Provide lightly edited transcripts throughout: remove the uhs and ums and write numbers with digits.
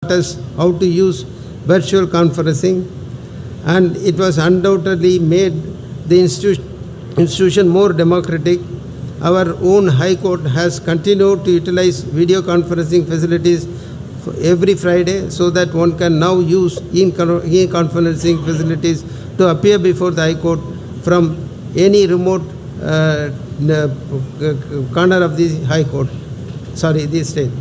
taught us how to use virtual conferencing, and it was undoubtedly made the institution more democratic. Our own High Court has continued to utilize video conferencing facilities every Friday, so that one can now use e-conferencing facilities to appear before the High Court from any remote corner of the High Court, the state.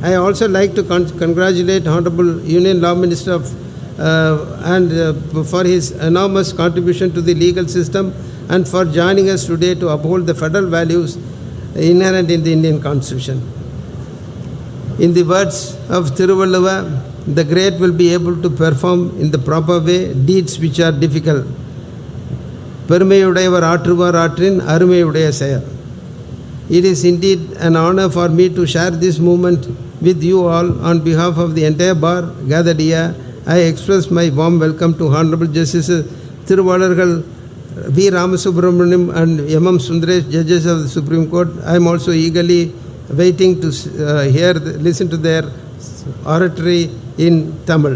I also like to congratulate Honorable Union Law Minister for his enormous contribution to the legal system and for joining us today to uphold the federal values inherent in the Indian Constitution. In the words of Thiruvalluva, the great will be able to perform in the proper way deeds which are difficult. பெருமையுடையவர் ஆற்றுவார் ஆற்றின் அருமையுடைய செயல். It is indeed an honor for me to share this moment with you all. On behalf of the entire bar gathered here, I express my warm welcome to Honorable Justices Thiruvalargal V. Ramasubramaniam and M. Sundaresh, judges of the Supreme Court. I am also eagerly waiting to listen to their oratory in Tamil.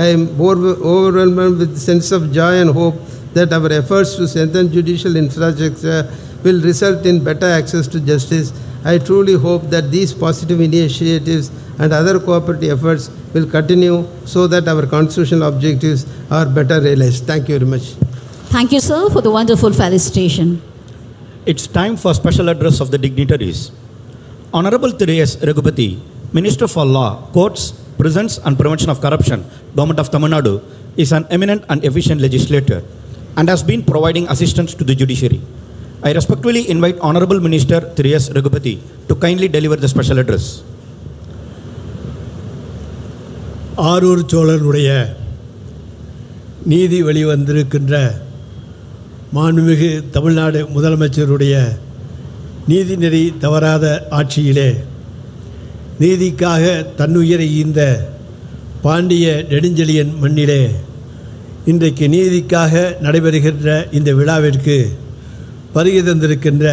I am overwhelmed with a sense of joy and hope that our efforts to strengthen judicial infrastructure will result in better access to justice. I truly hope that these positive initiatives and other cooperative efforts will continue so that our constitutional objectives are better realized. Thank you very much. Thank you, sir, for the wonderful felicitation. It's time for special address of the dignitaries. Honorable S. Raghupati, Minister for Law, Courts, Prisons and Prevention of Corruption, Government of Tamil Nadu, is an eminent and efficient legislator and has been providing assistance to the judiciary. I respectfully invite Honorable Minister S. Raghupati to kindly deliver the special address. Arur சோழனுடைய நீதி வெளிவந்திருக்கின்ற மாண்புமிகு தமிழ்நாடு முதலமைச்சருடைய நீதிநெறி தவறாத ஆட்சியிலே நீதிக்காக தன்னுயிரை ஈந்த பாண்டிய நெடுஞ்செழியன் மண்ணிலே இன்றைக்கு நீதிக்காக நடைபெறுகின்ற இந்த விழாவிற்கு வருகை தந்திருக்கின்ற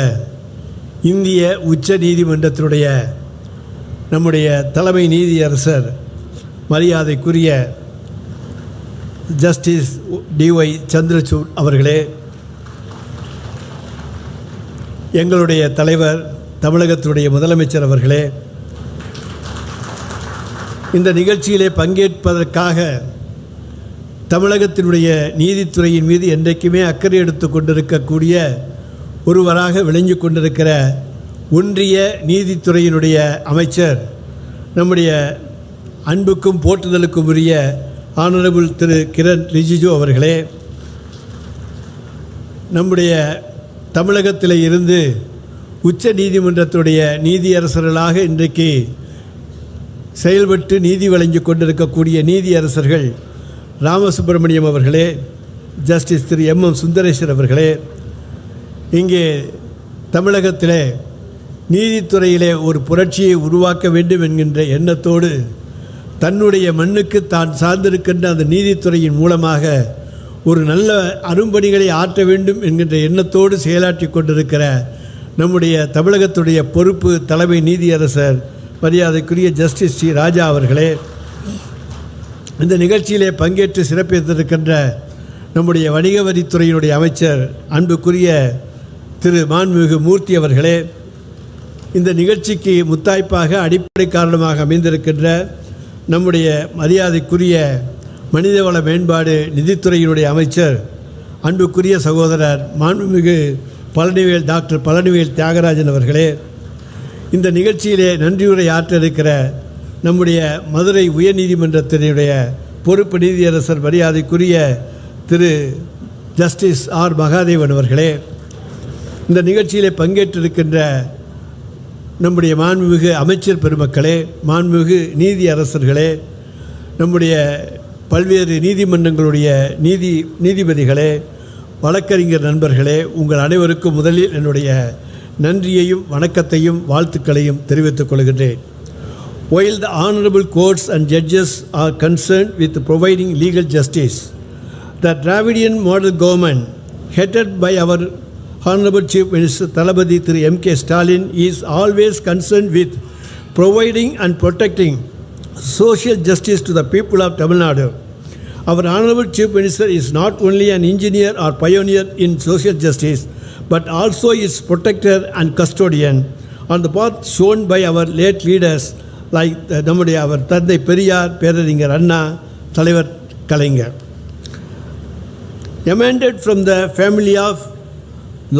இந்திய உச்ச நீதிமன்றத்தினுடைய நம்முடைய தலைமை நீதியரசர் மரியாதைக்குரிய ஜஸ்டிஸ் டி.ஒய். சந்திரசூட் அவர்களே, எங்களுடைய தலைவர் தமிழகத்துடைய முதலமைச்சர் அவர்களே, இந்த நிகழ்ச்சியிலே பங்கேற்பதற்காக தமிழகத்தினுடைய நீதித்துறையின் மீது என்றைக்குமே அக்கறை எடுத்து கொண்டிருக்கக்கூடிய ஒருவராக விளங்கி கொண்டிருக்கிற ஒன்றிய நீதித்துறையினுடைய அமைச்சர் நம்முடைய அன்புக்கும் போற்றுதலுக்கும் உரிய ஆனரபிள் திரு கிரண் ரிஜிஜு அவர்களே, நம்முடைய தமிழகத்தில் இருந்து உச்ச நீதிமன்றத்துடைய நீதியரசர்களாக இன்றைக்கு செயல்பட்டு நீதி வழங்கி கொண்டிருக்கக்கூடிய நீதியரசர்கள் ராமசுப்பிரமணியம் அவர்களே, ஜஸ்டிஸ் திரு M. சுந்தரேஸ்வர் அவர்களே, இங்கே தமிழகத்திலே நீதித்துறையிலே ஒரு புரட்சியை உருவாக்க வேண்டும் என்கின்ற எண்ணத்தோடு தன்னுடைய மண்ணுக்கு தான் சார்ந்திருக்கின்ற அந்த நீதித்துறையின் மூலமாக ஒரு நல்ல அரும்பணிகளை ஆற்ற வேண்டும் என்கின்ற எண்ணத்தோடு செயலாற்றி கொண்டிருக்கிற நம்முடைய தமிழகத்துடைய பொறுப்பு தலைமை நீதியரசர் மரியாதைக்குரிய ஜஸ்டிஸ் ஸ்ரீ ராஜா அவர்களே, இந்த நிகழ்ச்சியிலே பங்கேற்று சிறப்பித்திருக்கின்ற நம்முடைய வணிக வரித்துறையினுடைய அமைச்சர் அன்புக்குரிய திரு மாண்புமிகு மூர்த்தி அவர்களே, இந்த நிகழ்ச்சிக்கு முத்தாய்ப்பாக அடிப்படை காரணமாக அமைந்திருக்கின்ற நம்முடைய மரியாதைக்குரிய மனிதவள மேம்பாடு நிதித்துறையினுடைய அமைச்சர் அன்புக்குரிய சகோதரர் மாண்புமிகு டாக்டர் பழனிவேல் தியாகராஜன் அவர்களே, இந்த நிகழ்ச்சியிலே நன்றியுரை ஆற்ற இருக்கிற நம்முடைய மதுரை உயர்நீதிமன்றத்தினுடைய பொறுப்பு நீதியரசர் மரியாதைக்குரிய திரு ஜஸ்டிஸ் ஆர் மகாதேவன் அவர்களே, இந்த நிகழ்ச்சியிலே பங்கேற்றிருக்கின்ற நம்முடைய மாண்புமிகு அமைச்சர் பெருமக்களே, மாண்புமிகு நீதி அரசர்களே, நம்முடைய பல்வேறு நீதிமன்றங்களுடைய நீதிபதிகளே, வழக்கறிஞர் நண்பர்களே, உங்கள் அனைவருக்கும் முதலில் என்னுடைய நன்றியையும் வணக்கத்தையும் வாழ்த்துக்களையும் தெரிவித்துக் கொள்கின்றேன். While the honorable courts and judges are concerned with providing legal justice, the Dravidian model government headed by our Honorable Chief Minister Thalapathy M.K. Stalin is always concerned with providing and protecting social justice to the people of Tamil Nadu. Our Honorable Chief Minister is not only an engineer or pioneer in social justice, but also its protector and custodian on the path shown by our late leaders like நம்முடைய அவர் தந்தை பெரியார், பேரறிஞர் அண்ணா, தலைவர் கலைஞர். Emanated from the family of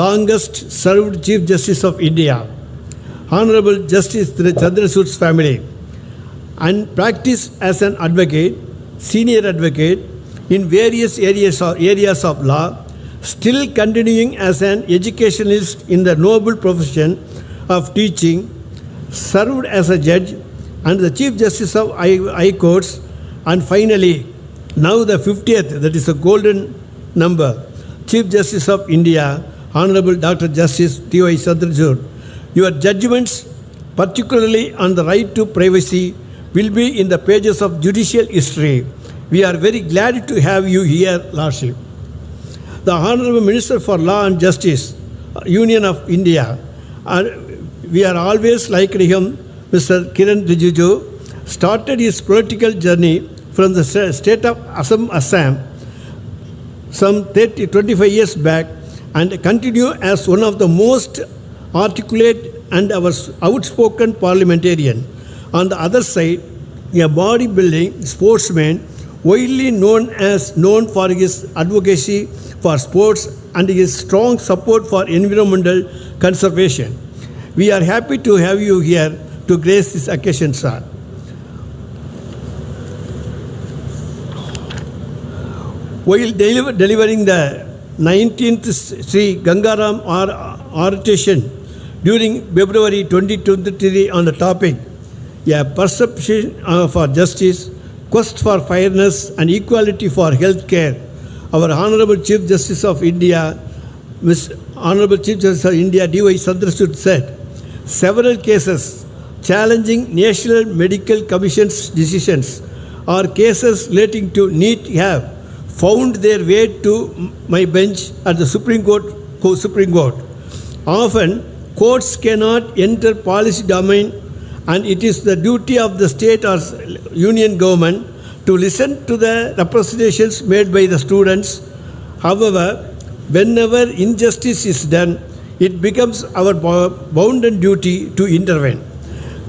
longest served Chief Justice of India, Honorable Justice Chandrachud's family, and practiced as an advocate, senior advocate in various areas of law, still continuing as an educationalist in the noble profession of teaching, served as a judge and the Chief Justice of High Courts, and finally, now the 50th, that is a golden number, Chief Justice of India, Honorable Dr. Justice T.Y. Chandrachud. Your judgments, particularly on the right to privacy, will be in the pages of judicial history. We are very glad to have you here, Lordship. The Honorable Minister for Law and Justice, Union of India, we are always like him, Mr. Kiran Rijiju, started his political journey from the state of Assam some 25 years back and continue as one of the most articulate and outspoken parliamentarian. On the other side, a bodybuilding sportsman widely known for his advocacy for sports and his strong support for environmental conservation. We are happy to have you here to grace this occasion, sir. While delivering the 19th Sri Gangaram oration during February 2023 on the topic, a perception for justice, quest for fairness and equality for health care, our Honorable Chief Justice of India, Honorable Chief Justice of India D.Y. Chandrachud said, several cases challenging National Medical Commission's decisions or cases relating to NEET have found their way to my bench at the Supreme Court. Often, courts cannot enter policy domain, and it is the duty of the state or union government to listen to the representations made by the students. However, whenever injustice is done, it becomes our bounden duty to intervene.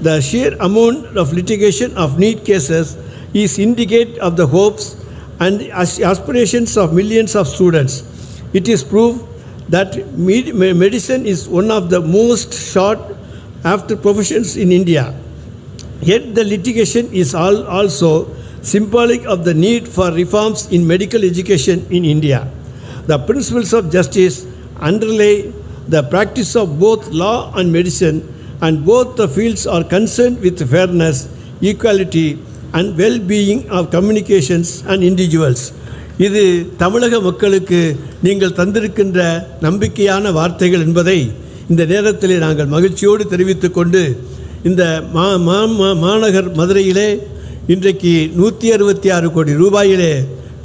The sheer amount of litigation of NEET cases is indicate of the hopes and aspirations of millions of students. It is proof that medicine is one of the most sought after professions in India. Yet the litigation is also symbolic of the need for reforms in medical education in India. The principles of justice underlie the practice of both law and medicine, and both the fields are concerned with fairness, equality, and well-being of communications and individuals. இது தமிழக மக்களுக்கு நீங்கள் தந்திருக்கின்ற நம்பிக்கையான வார்த்தைகள் என்பதை இந்த நேரத்தில் நாங்கள் மகிழ்ச்சியோடு தெரிவித்துக் கொண்டு, இந்த மாநகர் மதுரையிலே இன்றைக்கு 166 கோடி ரூபாயிலே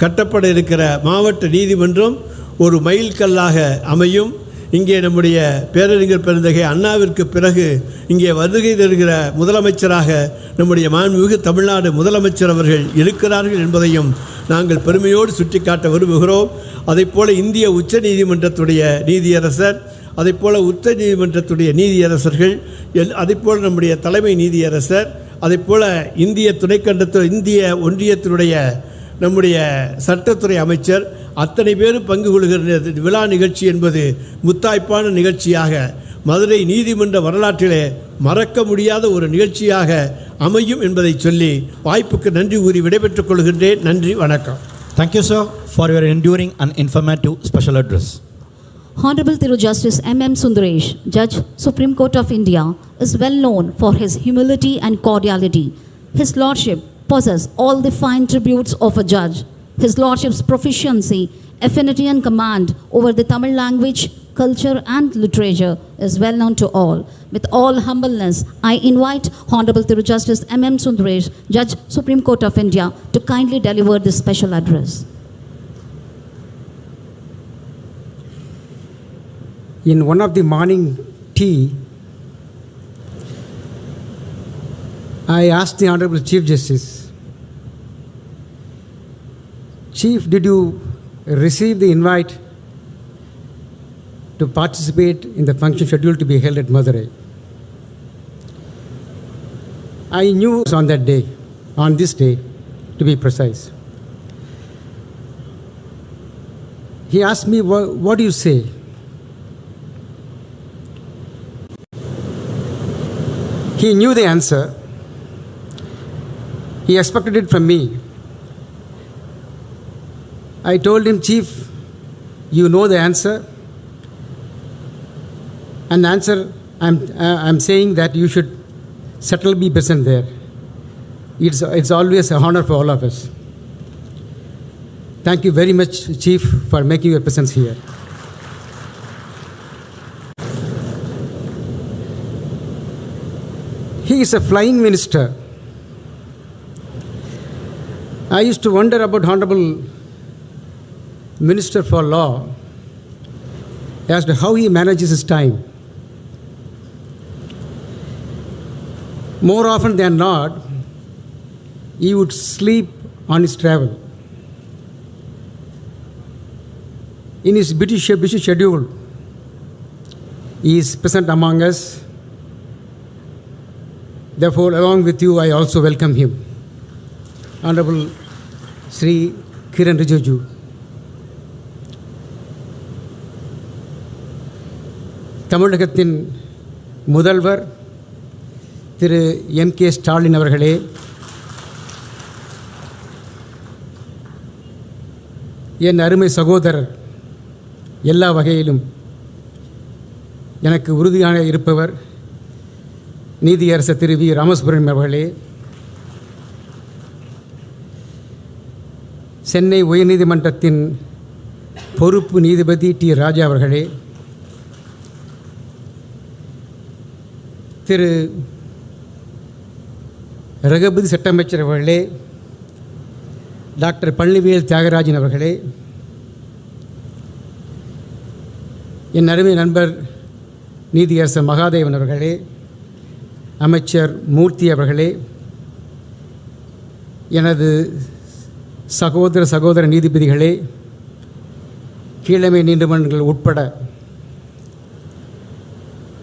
கட்டப்பட இருக்கிற மாவட்ட நீதிமன்றம் ஒரு மைல்கல்லாக அமையும். இங்கே நம்முடைய பேரறிஞர் பெருந்தகை அண்ணாவிற்கு பிறகு இங்கே வருகை தருகிற முதலமைச்சராக நம்முடைய மாண்புமிகு தமிழ்நாடு முதலமைச்சர் அவர்கள் இருக்கிறார்கள் என்பதையும் நாங்கள் பெருமையோடு சுட்டிக்காட்ட விரும்புகிறோம். அதைப்போல இந்திய உச்ச நீதிமன்றத்துடைய நீதியரசர், அதைப்போல உச்ச நீதிமன்றத்துடைய நீதியரசர்கள், அதைப்போல் நம்முடைய தலைமை நீதியரசர், அதைப்போல இந்திய இந்திய ஒன்றியத்தினுடைய நம்முடைய சட்டத்துறை அமைச்சர், அத்தனை பேரும் பங்கு கொள்கிற விழா நிகழ்ச்சி என்பது முத்தாய்ப்பான நிகழ்ச்சியாக மதுரை நீதிமன்ற வரலாற்றிலே மறக்க முடியாத ஒரு நிகழ்ச்சியாக அமையும் என்பதை சொல்லி வாய்ப்புக்கு நன்றி கூறி விடைபெற்றுக் கொள்கின்றேன். நன்றி, வணக்கம். Thank you, sir, for your enduring and informative special address. Honorable Thiru Justice M.M. Sundaresh, Judge, Supreme Court of India, is well known for his humility and cordiality. His Lordship possesses all the fine tributes of a judge. His Lordship's proficiency, affinity and command over the Tamil language, culture and literature is well known to all. With all humbleness, I invite Honorable Thiru Justice M.M. Sundaresh, Judge, Supreme Court of India, to kindly deliver this special address. In one of the morning tea, I asked the Honorable Chief Justice, Chief, did you receive the invite to participate in the function scheduled to be held at Madurai? I knew it was on that day, on this day, to be precise. He asked me, what do you say? He knew the answer. He expected it from me. I told him, Chief, you know the answer. And the answer, I'm saying that you should certainly be present there. It's always an honor for all of us. Thank you very much, Chief, for making your presence here. He is a flying minister. I used to wonder about Honorable Minister for Law as to how he manages his time. More often than not, he would sleep on his travel. In his busy schedule, he is present among us. Therefore, along with you, I also welcome him. Honorable Sri Kiran Rijiju. தமிழகத்தின் முதல்வர் திரு M.K. Stalin அவர்களே, என் அருமை சகோதரர், எல்லா வகையிலும் எனக்கு உறுதியாக இருப்பவர் நீதியரசர் திரு வி. ராமசுப்ரமணியம் அவர்களே, சென்னை உயர்நீதிமன்றத்தின் பொறுப்பு நீதிபதி டி. ராஜா அவர்களே, திரு ரகுபதி சட்டமைச்சர் அவர்களே, டாக்டர் பழனிவேல் தியாகராஜன் அவர்களே, என் அருமை நண்பர் நீதியரசர் மகாதேவன் அவர்களே, அமைச்சர் மூர்த்தி அவர்களே, எனது சகோதர நீதிபதிகளே, கீழமை நீதிமன்றங்கள் உட்பட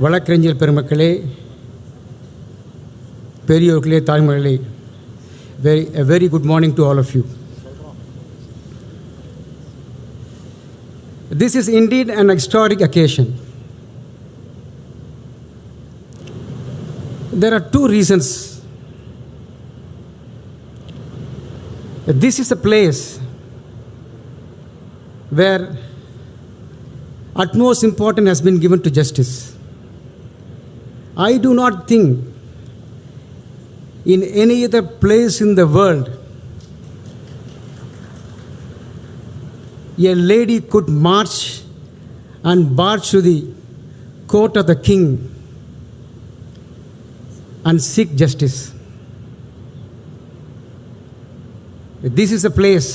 வழக்கறிஞர் பெருமக்களே, பெரியோர்களே, தாய்மொழிகளே, a very good morning to all of you. This is indeed an historic occasion. There are two reasons. This is a place where utmost importance has been given to justice. I do not think in any other place in the world a lady could march and barge to the court of the king and seek justice. This is a place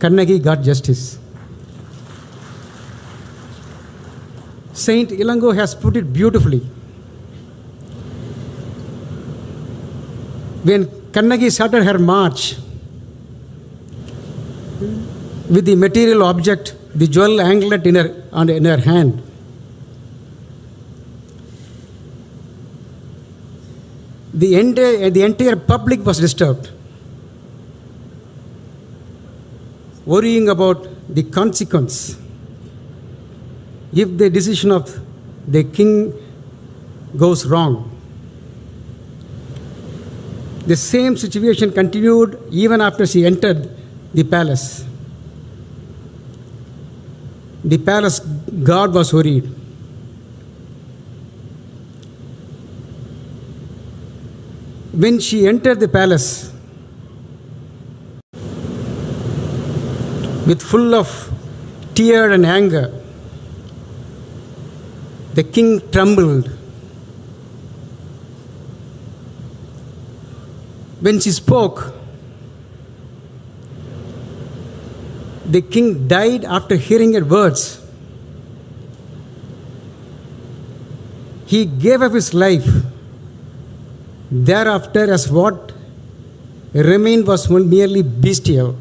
Kannagi got justice. Saint Ilango has put it beautifully. When Kannagi started her march with the material object, the jewel anklet in her hand, the entire public was disturbed, worrying about the consequence if the decision of the king goes wrong. The same situation continued even after she entered the palace. The palace guard was worried. When she entered the palace with full of tear and anger, the king trembled. When she spoke, the king died after hearing her words. He gave up his life Thereafter, as what remained was merely bestial.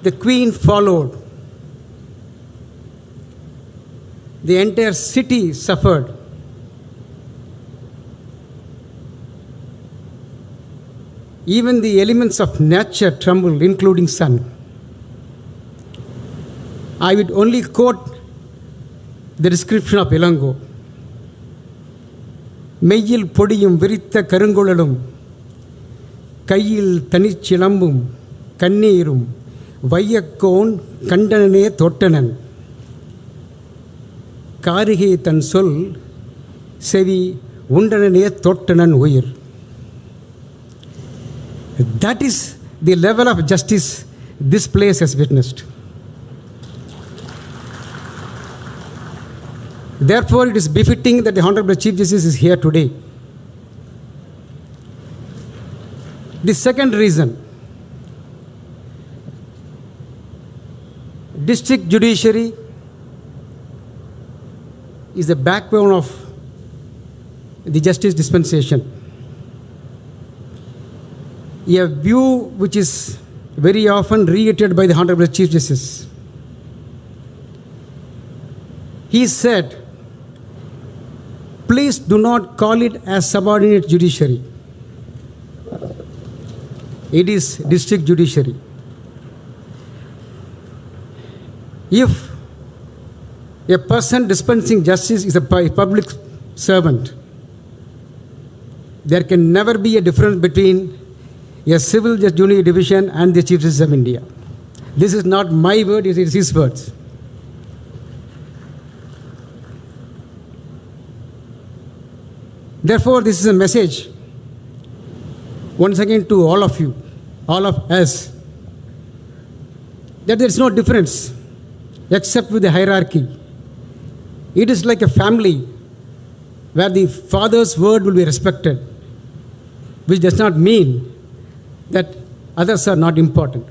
The queen followed. The entire city suffered. Even the elements of nature trembled, including sun. I would only quote the description of Ilango. மெய்யில் பொடியும் விரித்த கருங்குழலும் கையில் தனிச்சிலம்பும் கண்ணீரும் வையக்கோன் கண்டனனே தொட்டனன் காரிகை தன் சொல் செவி உண்டனனே தொட்டனன் உயிர். That is the level of justice this place has witnessed. Therefore, it is befitting that the Honorable Chief Justice is here today. The second reason, district judiciary is the backbone of the justice dispensation. A view which is very often reiterated by the Honorable Chief Justice. He said, please do not call it as subordinate judiciary. It is district judiciary. If a person dispensing justice is a public servant, there can never be a difference between a civil judiciary division and the Chief Justice of India. This is not my word, it is his words. Therefore, this is a message once again to all of you, all of us, that there is no difference except with the hierarchy. It is like a family where the father's word will be respected, which does not mean that others are not important.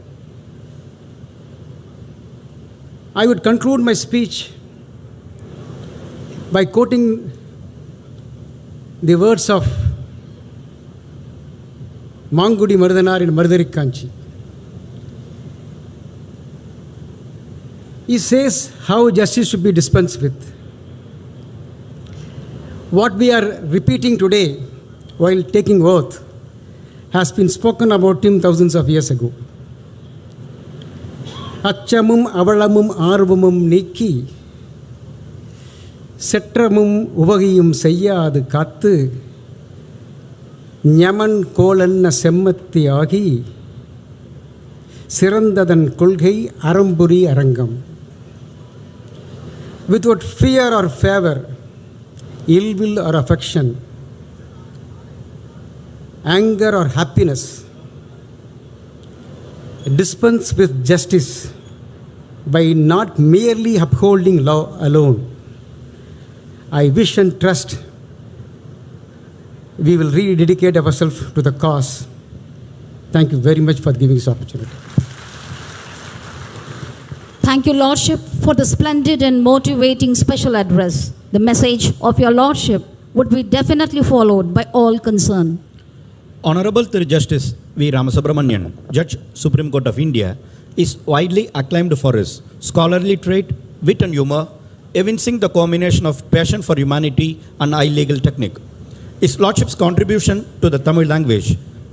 I would conclude my speech by quoting the words of Mangudi Mardanar in Mardarikanchi. He says how justice should be dispensed with. What we are repeating today while taking oath has been spoken about him thousands of years ago. Achamum avalamum arvamum nikki செற்றமும் உவகையும் செய்யாது காத்து ஞமன் கோலன்ன செம்மத்தி ஆகி சிறந்ததன் கொள்கை அறம்புரி அரங்கம். Without fear or favor, ill will or affection, anger or happiness, dispense with justice by not merely upholding law alone. I wish and trust we will really dedicate ourselves to the cause. Thank you very much for giving this opportunity. Thank you, Lordship, for the splendid and motivating special address. The message of your Lordship would be definitely followed by all concerned. Honorable Thiru Justice V. Ramasubramanian, Judge, Supreme Court of India, is widely acclaimed for his scholarly trait, wit and humor, evincing the combination of passion for humanity and high legal technique. His Lordship's contribution to the Tamil language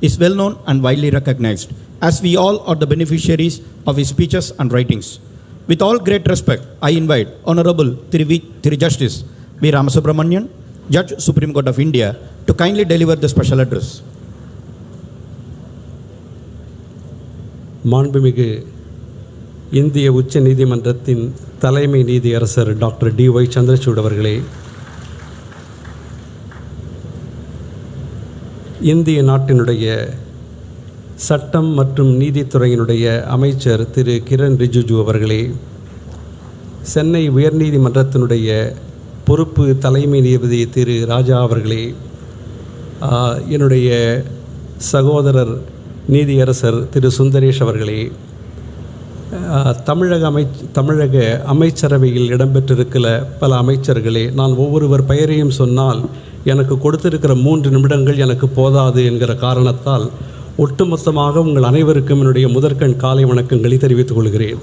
is well known and widely recognized, as we all are the beneficiaries of his speeches and writings. With all great respect, I invite Honorable Thiru Justice V. Ramasubramanian, Judge, Supreme Court of India, to kindly deliver the special address. மாண்புமிகு இந்திய உச்ச நீதிமன்றத்தின் தலைமை நீதியரசர் doctor டி.ஒய். Chandrachud அவர்களே, இந்திய நாட்டினுடைய சட்டம் மற்றும் நீதித்துறையினுடைய அமைச்சர் திரு கிரண் ரிஜிஜு அவர்களே, சென்னை உயர்நீதிமன்றத்தினுடைய பொறுப்பு தலைமை நீதிபதி திரு ராஜா அவர்களே, என்னுடைய சகோதரர் நீதியரசர் திரு சுந்தரேஷ் அவர்களே, தமிழக அமைச்சரவையில் இடம்பெற்றிருக்கிற பல அமைச்சர்களே, நான் ஒவ்வொருவர் பெயரையும் சொன்னால் எனக்கு கொடுத்திருக்கிற 3 நிமிடங்கள் எனக்கு போதாது என்கிற காரணத்தால் ஒட்டுமொத்தமாக உங்கள் அனைவருக்கும் என்னுடைய முதற்கண் காலை வணக்கங்களை தெரிவித்துக் கொள்கிறேன்.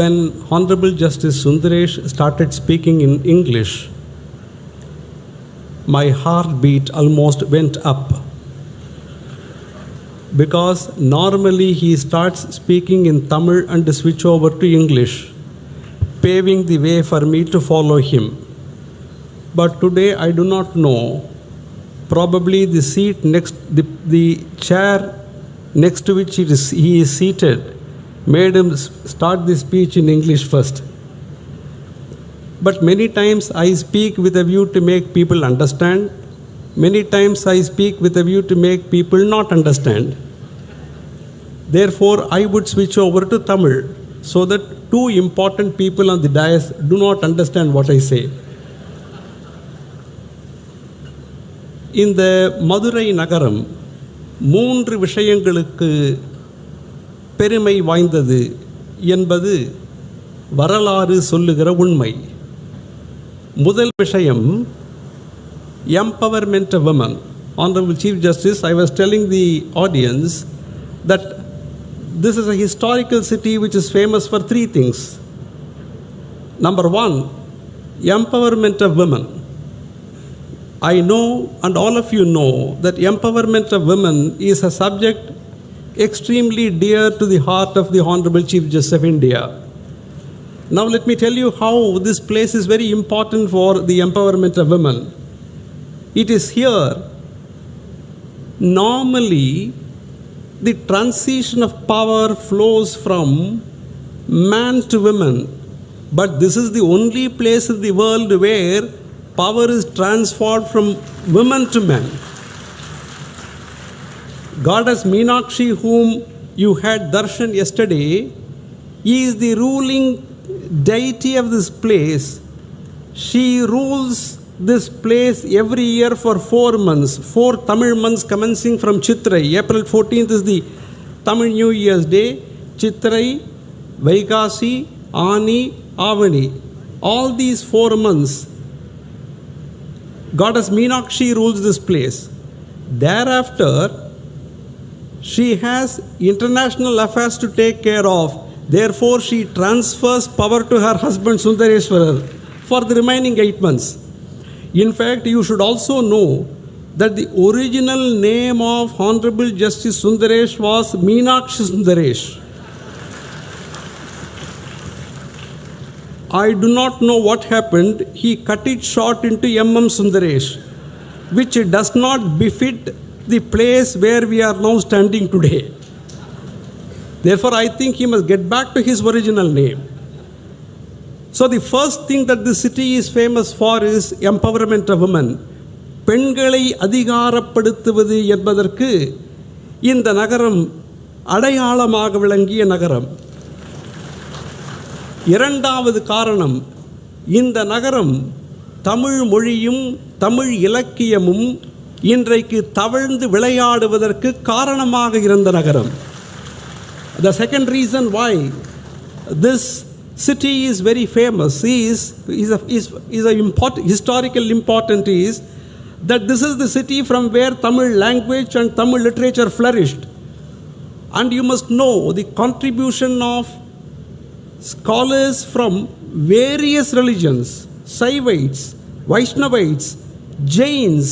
When Honorable Justice Sundaresh started speaking in English, my heartbeat almost went up. Because normally he starts speaking in Tamil and switch over to English, paving the way for me to follow him. But today I do not know. Probably the seat next, the chair next to which he is seated made him start the speech in English first. But many times I speak with a view to make people understand. Many times I speak with a view to make people not understand. Therefore, I would switch over to Tamil so that 2 important people on the dais do not understand what I say. இந்த மதுரை நகரம் 3 விஷயங்களுக்கு பெருமை வாய்ந்தது என்பது வரலாறு சொல்லுகிற உண்மை. முதல் விஷயம், empowerment of women. Honorable Chief Justice, I was telling the audience that this is a historical city which is famous for 3 things. Number 1, empowerment of women. I know, and all of you know, that empowerment of women is a subject extremely dear to the heart of the Honorable Chief Justice of India. Now let me tell you how this place is very important for the empowerment of women. It is here, normally, the transition of power flows from man to women, but this is the only place in the world where power is transferred from women to men. Goddess Meenakshi, whom you had darshan yesterday, is the ruling deity of this place. She rules this place every year for 4 months, 4 Tamil months commencing from Chitrai. April 14th is the Tamil New Year's Day. Chitrai, Vaikasi, Ani, Avani. All these 4 months, Goddess Meenakshi rules this place. Thereafter, she has international affairs to take care of. Therefore, she transfers power to her husband Sundareshwarar for the remaining 8 months. In fact, you should also know that the original name of Honorable Justice Sundaresh was Meenakshi Sundaresh. I do not know what happened. He cut it short into MM Sundaresh, which does not befit the place where we are now standing today. Therefore, I think he must get back to his original name. So the first thing that the city is famous for is empowerment of women. பெண்களை அதிகாரப்படுத்துவது என்பதற்கு இந்த நகரம் அடையாளமாக விளங்கிய நகரம். இரண்டாவது காரணம், இந்த நகரம் தமிழ் மொழியும் தமிழ் இலக்கியமும் இன்றைக்கு தவழ்ந்து விளையாடுவதற்கு காரணமாக இருந்த நகரம். The second reason why this city is very famous is historical important is that this is the city from where Tamil language and Tamil literature flourished. And you must know the contribution of scholars from various religions, Saivites, Vaishnavites, Jains,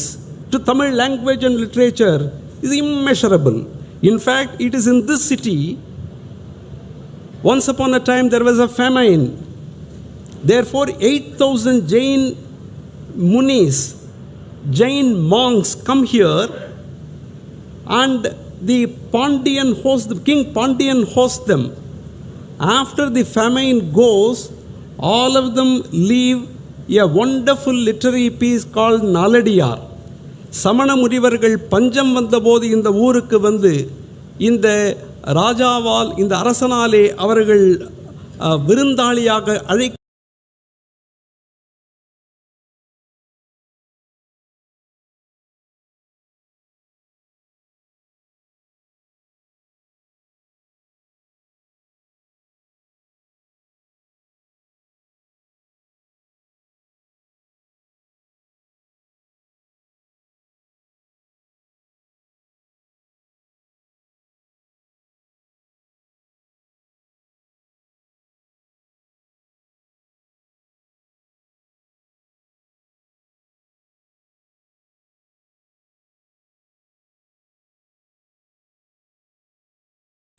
to Tamil language and literature is immeasurable. In fact, it is in this city, once upon a time there was a famine. Therefore, 8,000 Jain munis, Jain monks come here, and the King Pandian hosts them. After the famine goes, all of them leave a wonderful literary piece called Naladiyar. சமண முனிவர்கள் பஞ்சம் வந்தபோது இந்த ஊருக்கு வந்து இந்த ராஜாவால், இந்த அரசனாலே அவர்கள் விருந்தாளியாக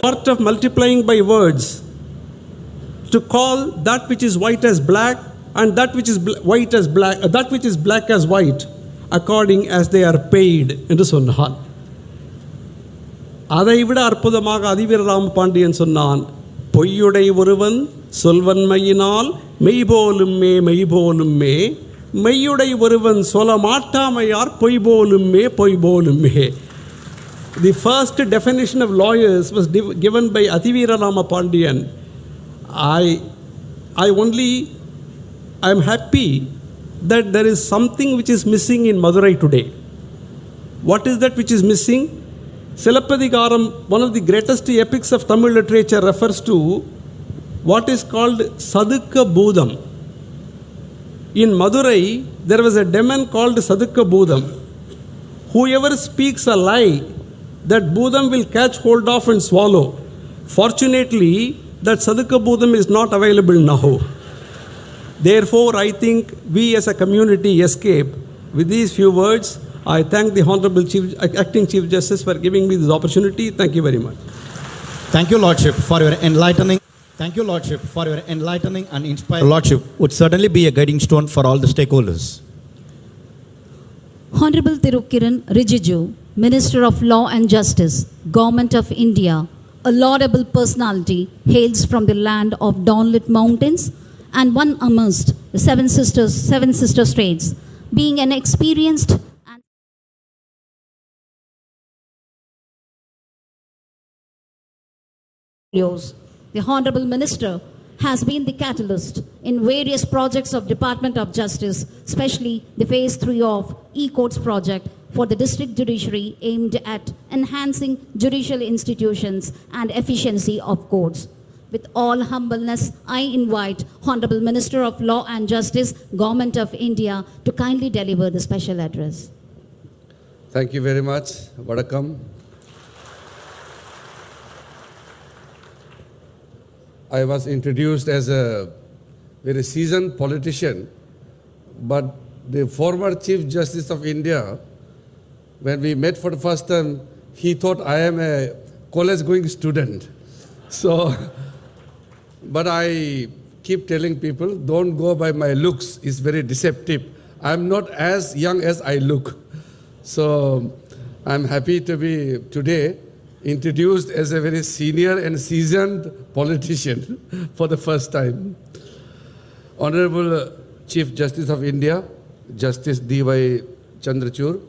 art of multiplying by words to call that which is white as black and that which is white as black, that which is black as white, according as they are paid என்று சொன்னான். அதைவிட அற்புதமாக அதிவீர ராம பாண்டியன் சொன்னான், பொய்யுடை ஒருவன் சொல்வன்மையினால் மெய்போலுமே மெய்போலுமே, மெய்யுடை ஒருவன் சொல்ல மாட்டாமையார் பொய்போலுமே பொய்போலுமே. The first definition of lawyers was given by Adivira Rama Pandian. I am happy that there is something which is missing in Madurai today. What is that which is missing? Silappadigaram, one of the greatest epics of Tamil literature, refers to what is called Sadukka Budam. In Madurai, there was a demon called Sadukka Budam. Whoever speaks a lie, that Budam will catch hold of and swallow. Fortunately, that Sadukka Budam is not available now. Therefore, I think we as a community escape. With these few words, I thank the Honorable Acting Chief Justice for giving me this opportunity. Thank you very much. Thank you, Lordship, for your enlightening. Thank you, Lordship, for your enlightening and inspiring. Lordship would certainly be a guiding stone for all the stakeholders. Honorable Thirukiran Rijiju, Minister of Law and Justice, Government of India, a laudable personality, hails from the land of dawnlit mountains and one amongst the seven sister states, being an experienced and the Honorable Minister has been the catalyst in various projects of Department of Justice, especially the Phase 3 of E-Courts project for the District Judiciary aimed at enhancing judicial institutions and efficiency of courts. With all humbleness, I invite Honorable Minister of Law and Justice, Government of India, to kindly deliver the special address. Thank you very much. Vadakkam. I was introduced as a very seasoned politician, but the former Chief Justice of India, when we met for the first time, he thought I am a college-going student. So, but I keep telling people, don't go by my looks, it's very deceptive. I'm not as young as I look. So, I'm happy to be today introduced as a very senior and seasoned politician for the first time. Honorable Chief Justice of India, Justice D.Y. Chandrachud,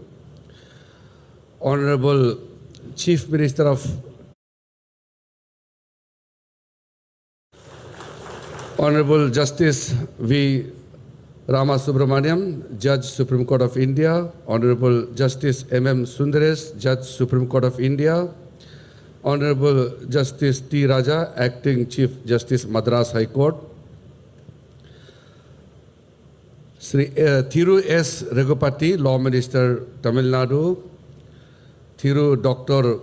Honorable Chief Minister of Honorable Justice V. Rama Subramaniam, Judge Supreme Court of India, Honorable Justice M.M. Sundaresh, Judge Supreme Court of India, Honorable Justice T. Raja, Acting Chief Justice Madras High Court, Sri Thiru S. Raghupati, Law Minister, Tamil Nadu, Thiru Dr.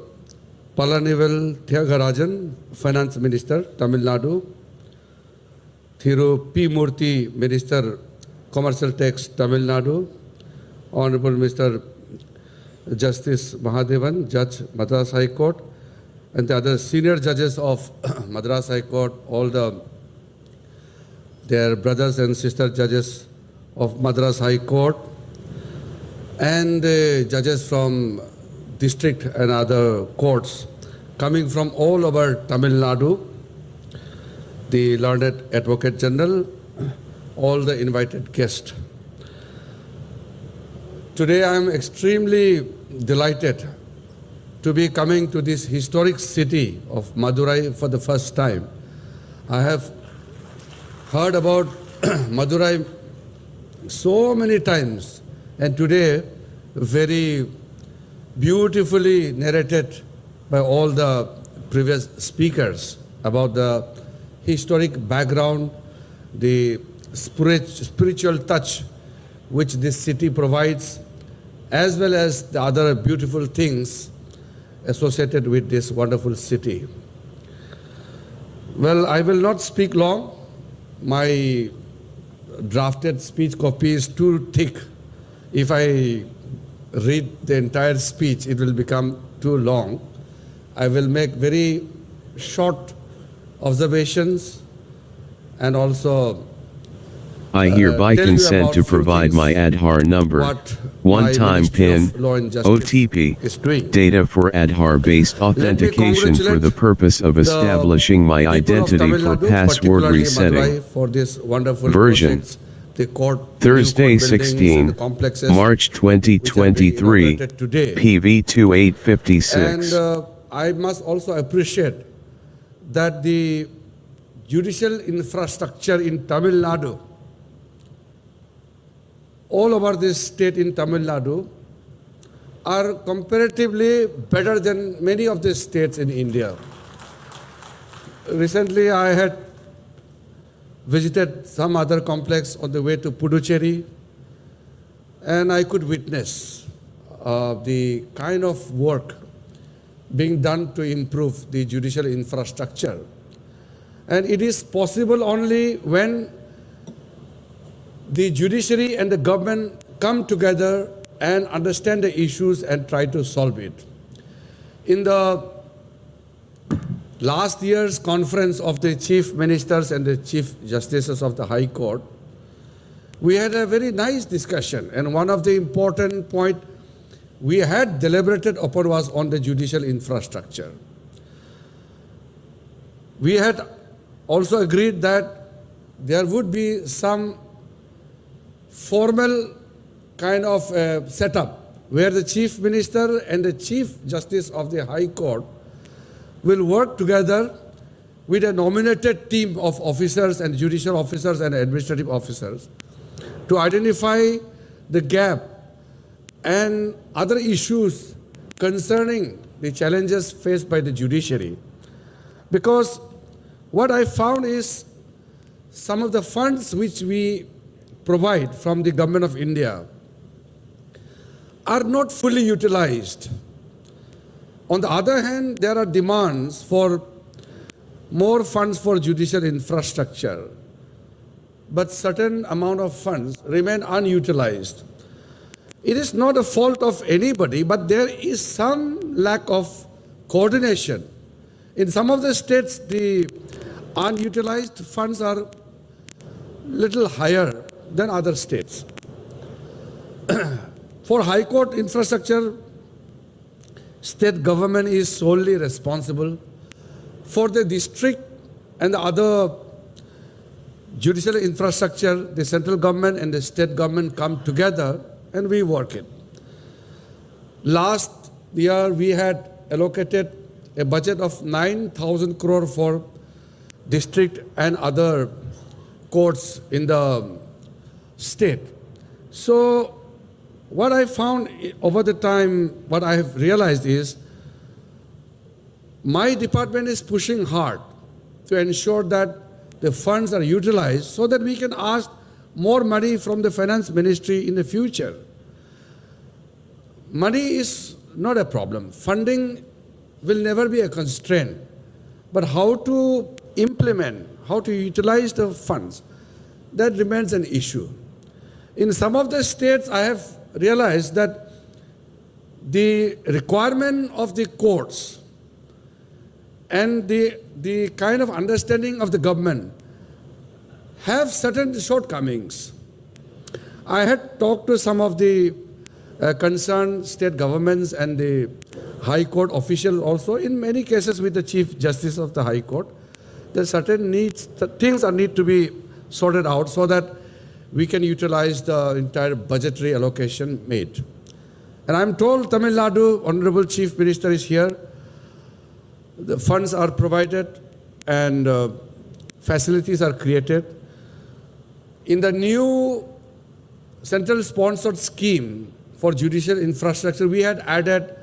Palanivel Thiagarajan, Finance Minister, Tamil Nadu, Thiru P. Murthy, Minister, Commercial Tax, Tamil Nadu, Honorable Mr. Justice Mahadevan, Judge, Madras High Court, and the other senior judges of Madras High Court, all their brothers and sister judges of Madras High Court, and judges from district and other courts coming from all over Tamil Nadu, the learned Advocate General, all the invited guests. Today I am extremely delighted to be coming to this historic city of Madurai for the first time. I have heard about Madurai so many times, and today very beautifully narrated by all the previous speakers about the historic background, the spiritual touch which this city provides, as well as the other beautiful things associated with this wonderful city. Well, I will not speak long. My drafted speech copy is too thick. If I read the entire speech, it will become too long. I will make very short observations and also I hereby tell you consent about to few provide things my Aadhaar number, what one-time my Ministry PIN, of Law and Justice OTP, is doing. data for Aadhaar-based authentication for the congratulate purpose of the issue my people of identity Tamil for Nadu, password particularly resetting. Madurai, for this wonderful Version. projects, the court, Thursday new court buildings 16, and the complexes March which are being 2023, inaugurated today. PV 2856. And I must also appreciate that the judicial infrastructure in Tamil Nadu, all over this state in Tamil Nadu, are comparatively better than many of the states in India. Recently, I had visited some other complex on the way to Puducherry, and I could witness the kind of work being done to improve the judicial infrastructure. And it is possible only when the judiciary and the government come together and understand the issues and try to solve it. In the last year's conference of the chief ministers and the chief justices of the High Court, we had a very nice discussion, and one of the important points we had deliberated upon was on the judicial infrastructure. We had also agreed that there would be some formal kind of setup where the chief minister and the chief justice of the High Court will work together with a nominated team of officers and judicial officers and administrative officers to identify the gap and other issues concerning the challenges faced by the judiciary. Because what I found is some of the funds which we provide from the government of India are not fully utilized. On the other hand, there are demands for more funds for judicial infrastructure, but certain amount of funds remain unutilized. It is not a fault of anybody, but there is some lack of coordination. In some of the states, the unutilized funds are little higher than other states. For High Court infrastructure, state government is solely responsible. For the district and the other judicial infrastructure, the central government and the state government come together and we work it. Last year, we had allocated a budget of 9,000 crore for district and other courts in the state. So what I found over the time, what I have realized is my department is pushing hard to ensure that the funds are utilized so that we can ask more money from the finance ministry in the future. Money is not a problem. Funding will never be a constraint. But how to implement, how to utilize the funds, that remains an issue. In some of the states, I have realized that the requirement of the courts and the kind of understanding of the government have certain shortcomings. I had talked to some of the concerned state governments and the High Court officials also, in many cases with the Chief Justice of the High Court. There are certain needs, things that need to be sorted out so that we can utilize the entire budgetary allocation made. And I'm told Tamil Nadu, Honorable Chief Minister is here, the funds are provided and facilities are created. In the new central sponsored scheme for judicial infrastructure, we had added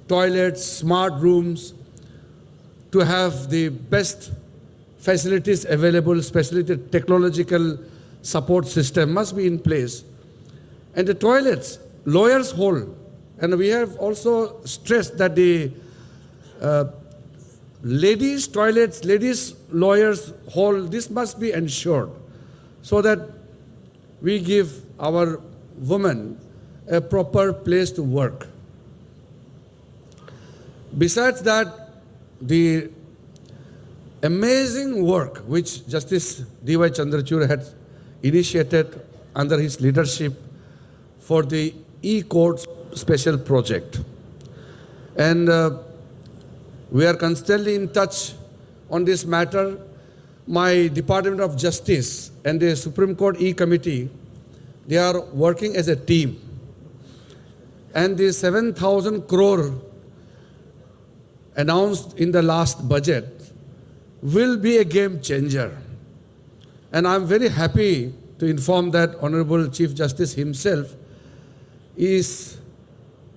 toilets, smart rooms, to have the best facilities available, especially the technological support system must be in place. And the toilets, lawyers' hall, and we have also stressed that the ladies' toilets, ladies' lawyers' hall, this must be ensured so that we give our women a proper place to work. Besides that, the amazing work which Justice D.Y. Chandrachud had initiated under his leadership for the e-court special project. And we are constantly in touch on this matter. My Department of Justice and the Supreme Court E-Committee, they are working as a team. And the 7,000 crore announced in the last budget will be a game changer. And I'm very happy to inform that Honorable Chief Justice himself is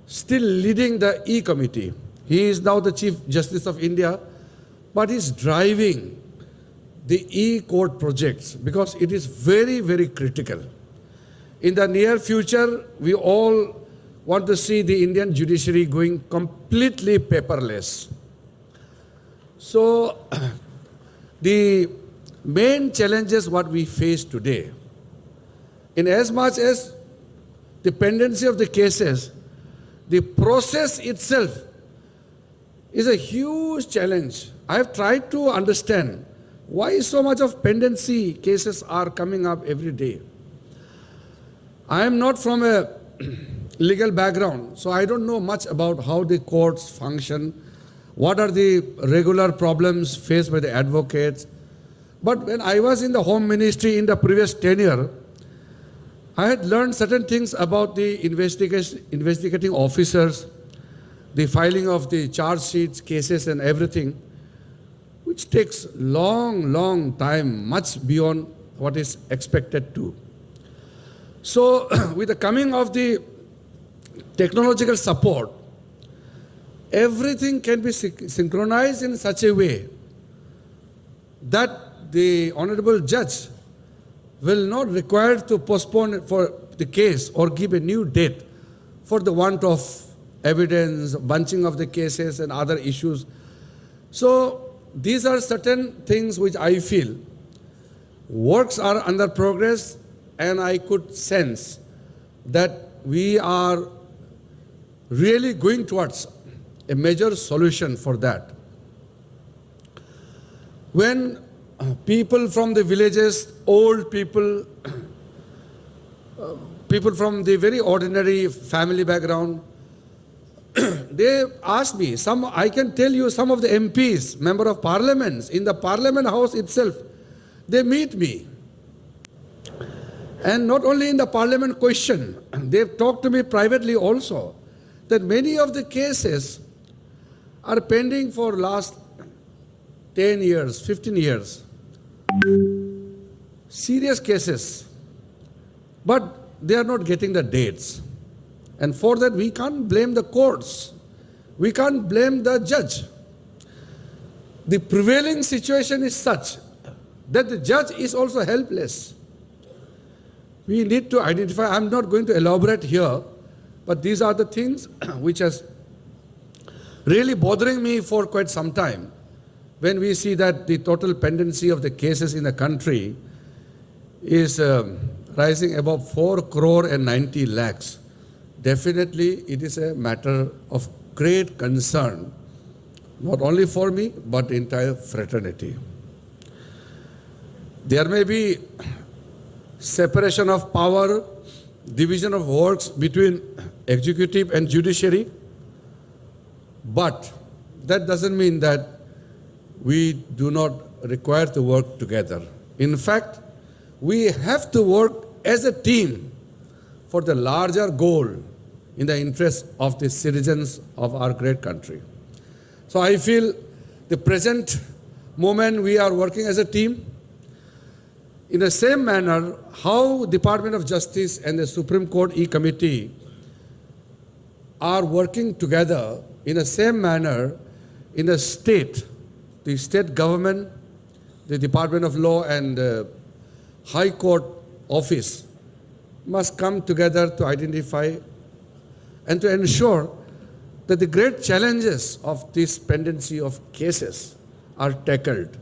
still leading the E-Committee. He is now the Chief Justice of India, but he's driving the e-court projects because it is very, very critical. In the near future, we all want to see the Indian judiciary going completely paperless. So, the main challenges what we face today, in as much as the pendency of the cases, the process itself is a huge challenge. I have tried to understand why so much of pendency cases are coming up every day. I am not from a legal background, so I don't know much about how the courts function, what are the regular problems faced by the advocates. But when I was in the Home Ministry in the previous tenure, I had learned certain things about the investigating officers, the filing of the charge sheets, cases and everything, which takes long time, much beyond what is expected to. So with the coming of the technological support, everything can be synchronized in such a way that the Honorable Judge will not require to postpone for the case or give a new date for the want of evidence, bunching of the cases and other issues. So these are certain things which I feel works are under progress, and I could sense that we are really going towards a major solution for that. When people from the villages, old people, people from the very ordinary family background, they asked me, I can tell you some of the MPs, member of parliaments, in the parliament house itself, they meet me. And not only in the parliament question, they've talked to me privately also, that many of the cases are pending for last 10 years, 15 years. Serious cases. But they are not getting the dates. And for that, we can't blame the courts. We can't blame the judge. The prevailing situation is such that the judge is also helpless. We need to identify, I'm not going to elaborate here, but these are the things which has really bothering me for quite some time. When we see that the total pendency of the cases in the country is rising above 4 crore and 90 lakhs, definitely it is a matter of great concern, not only for me, but the entire fraternity. There may be separation of power, division of works between executive and judiciary, but that doesn't mean that we do not require to work together. In fact, we have to work as a team for the larger goal in the interest of the citizens of our great country. So I feel the present moment we are working as a team. In the same manner, how Department of Justice and the Supreme Court E-Committee are working together in the same manner in the state government, the Department of Law and High Court office must come together to identify and to ensure that the great challenges of this pendency of cases are tackled.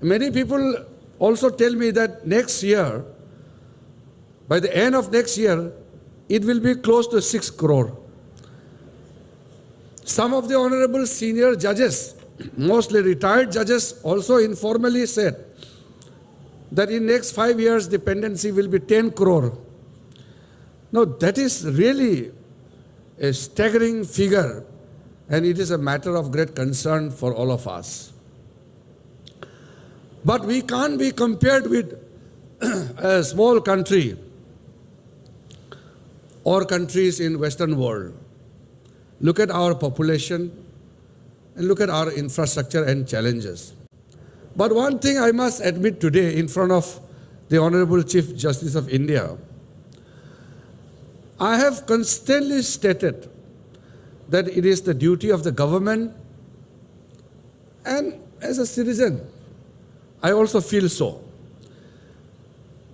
Many people also tell me that next year, by the end of next year, it will be close to 6 crore. Some of the honorable senior judges mostly retired judges also informally said that in next 5 years the pendency will be 10 crore. Now that is really a staggering figure, and it is a matter of great concern for all of us. But we can't be compared with a small country or countries in Western world. Look at our population and look at our infrastructure and challenges. But one thing I must admit today in front of the Honorable Chief Justice of India, I have constantly stated that it is the duty of the government, and as a citizen, I also feel so.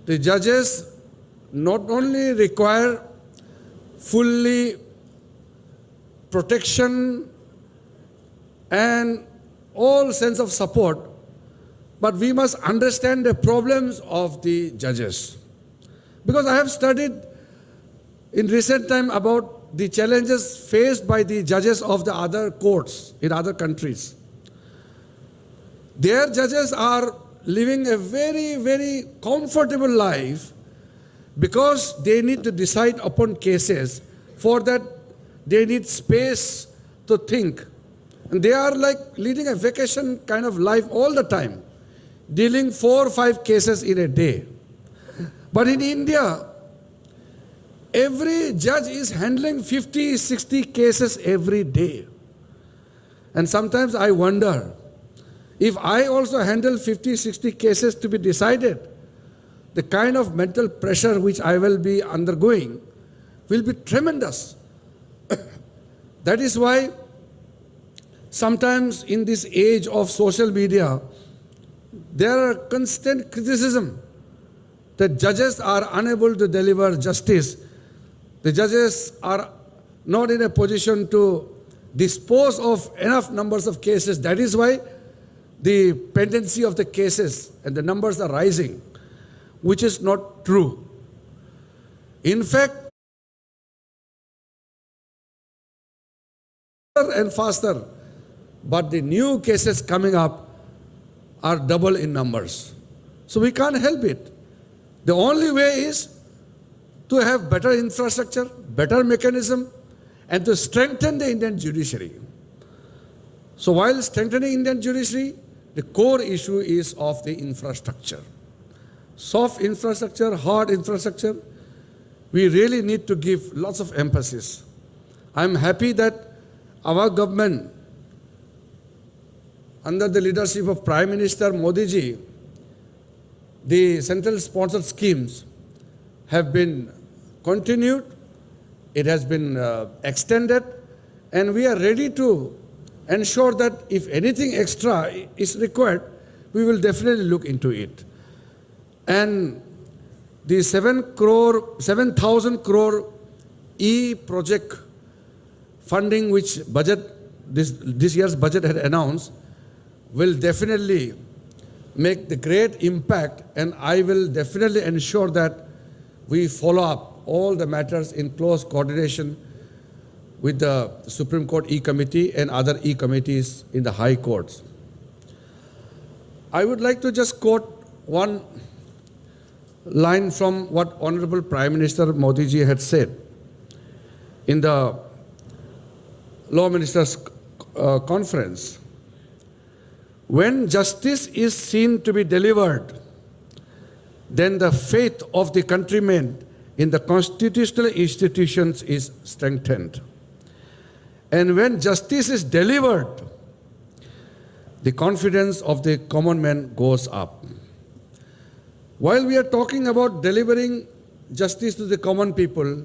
The judges not only require fully protection and all sense of support, but we must understand the problems of the judges. Because I have studied in recent time about the challenges faced by the judges of the other courts in other countries. Their judges are living a very, very comfortable life because they need to decide upon cases. For that, they need space to think. And they are like leading a vacation kind of life all the time, dealing 4 or 5 cases in a day. But in India, every judge is handling 50, 60 cases every day. And sometimes I wonder, if I also handle 50, 60 cases to be decided, the kind of mental pressure which I will be undergoing will be tremendous. That is why sometimes in this age of social media, there are constant criticism that judges are unable to deliver justice. The judges are not in a position to dispose of enough numbers of cases. That is why the pendency of the cases and the numbers are rising, which is not true. In fact, and faster, but the new cases coming up are double in numbers. So we can't help it. The only way is to have better infrastructure, better mechanism, and to strengthen the Indian judiciary. So while strengthening Indian judiciary, the core issue is of the infrastructure. Soft infrastructure, hard infrastructure, we really need to give lots of emphasis. I'm happy that our government, under the leadership of Prime Minister Modi ji, the central sponsored schemes have been continued, it has been extended, and we are ready to ensure that if anything extra is required, we will definitely look into it. And the 7,000 crore e-project funding which this year's budget had announced will definitely make the great impact, and I will definitely ensure that we follow up all the matters in close coordination with the Supreme Court E-Committee and other E-Committees in the High Courts. I would like to just quote one line from what Honorable Prime Minister Modi ji had said in the Law Ministers' Conference. When justice is seen to be delivered, then the faith of the countrymen in the constitutional institutions is strengthened. And when justice is delivered, the confidence of the common man goes up. While we are talking about delivering justice to the common people,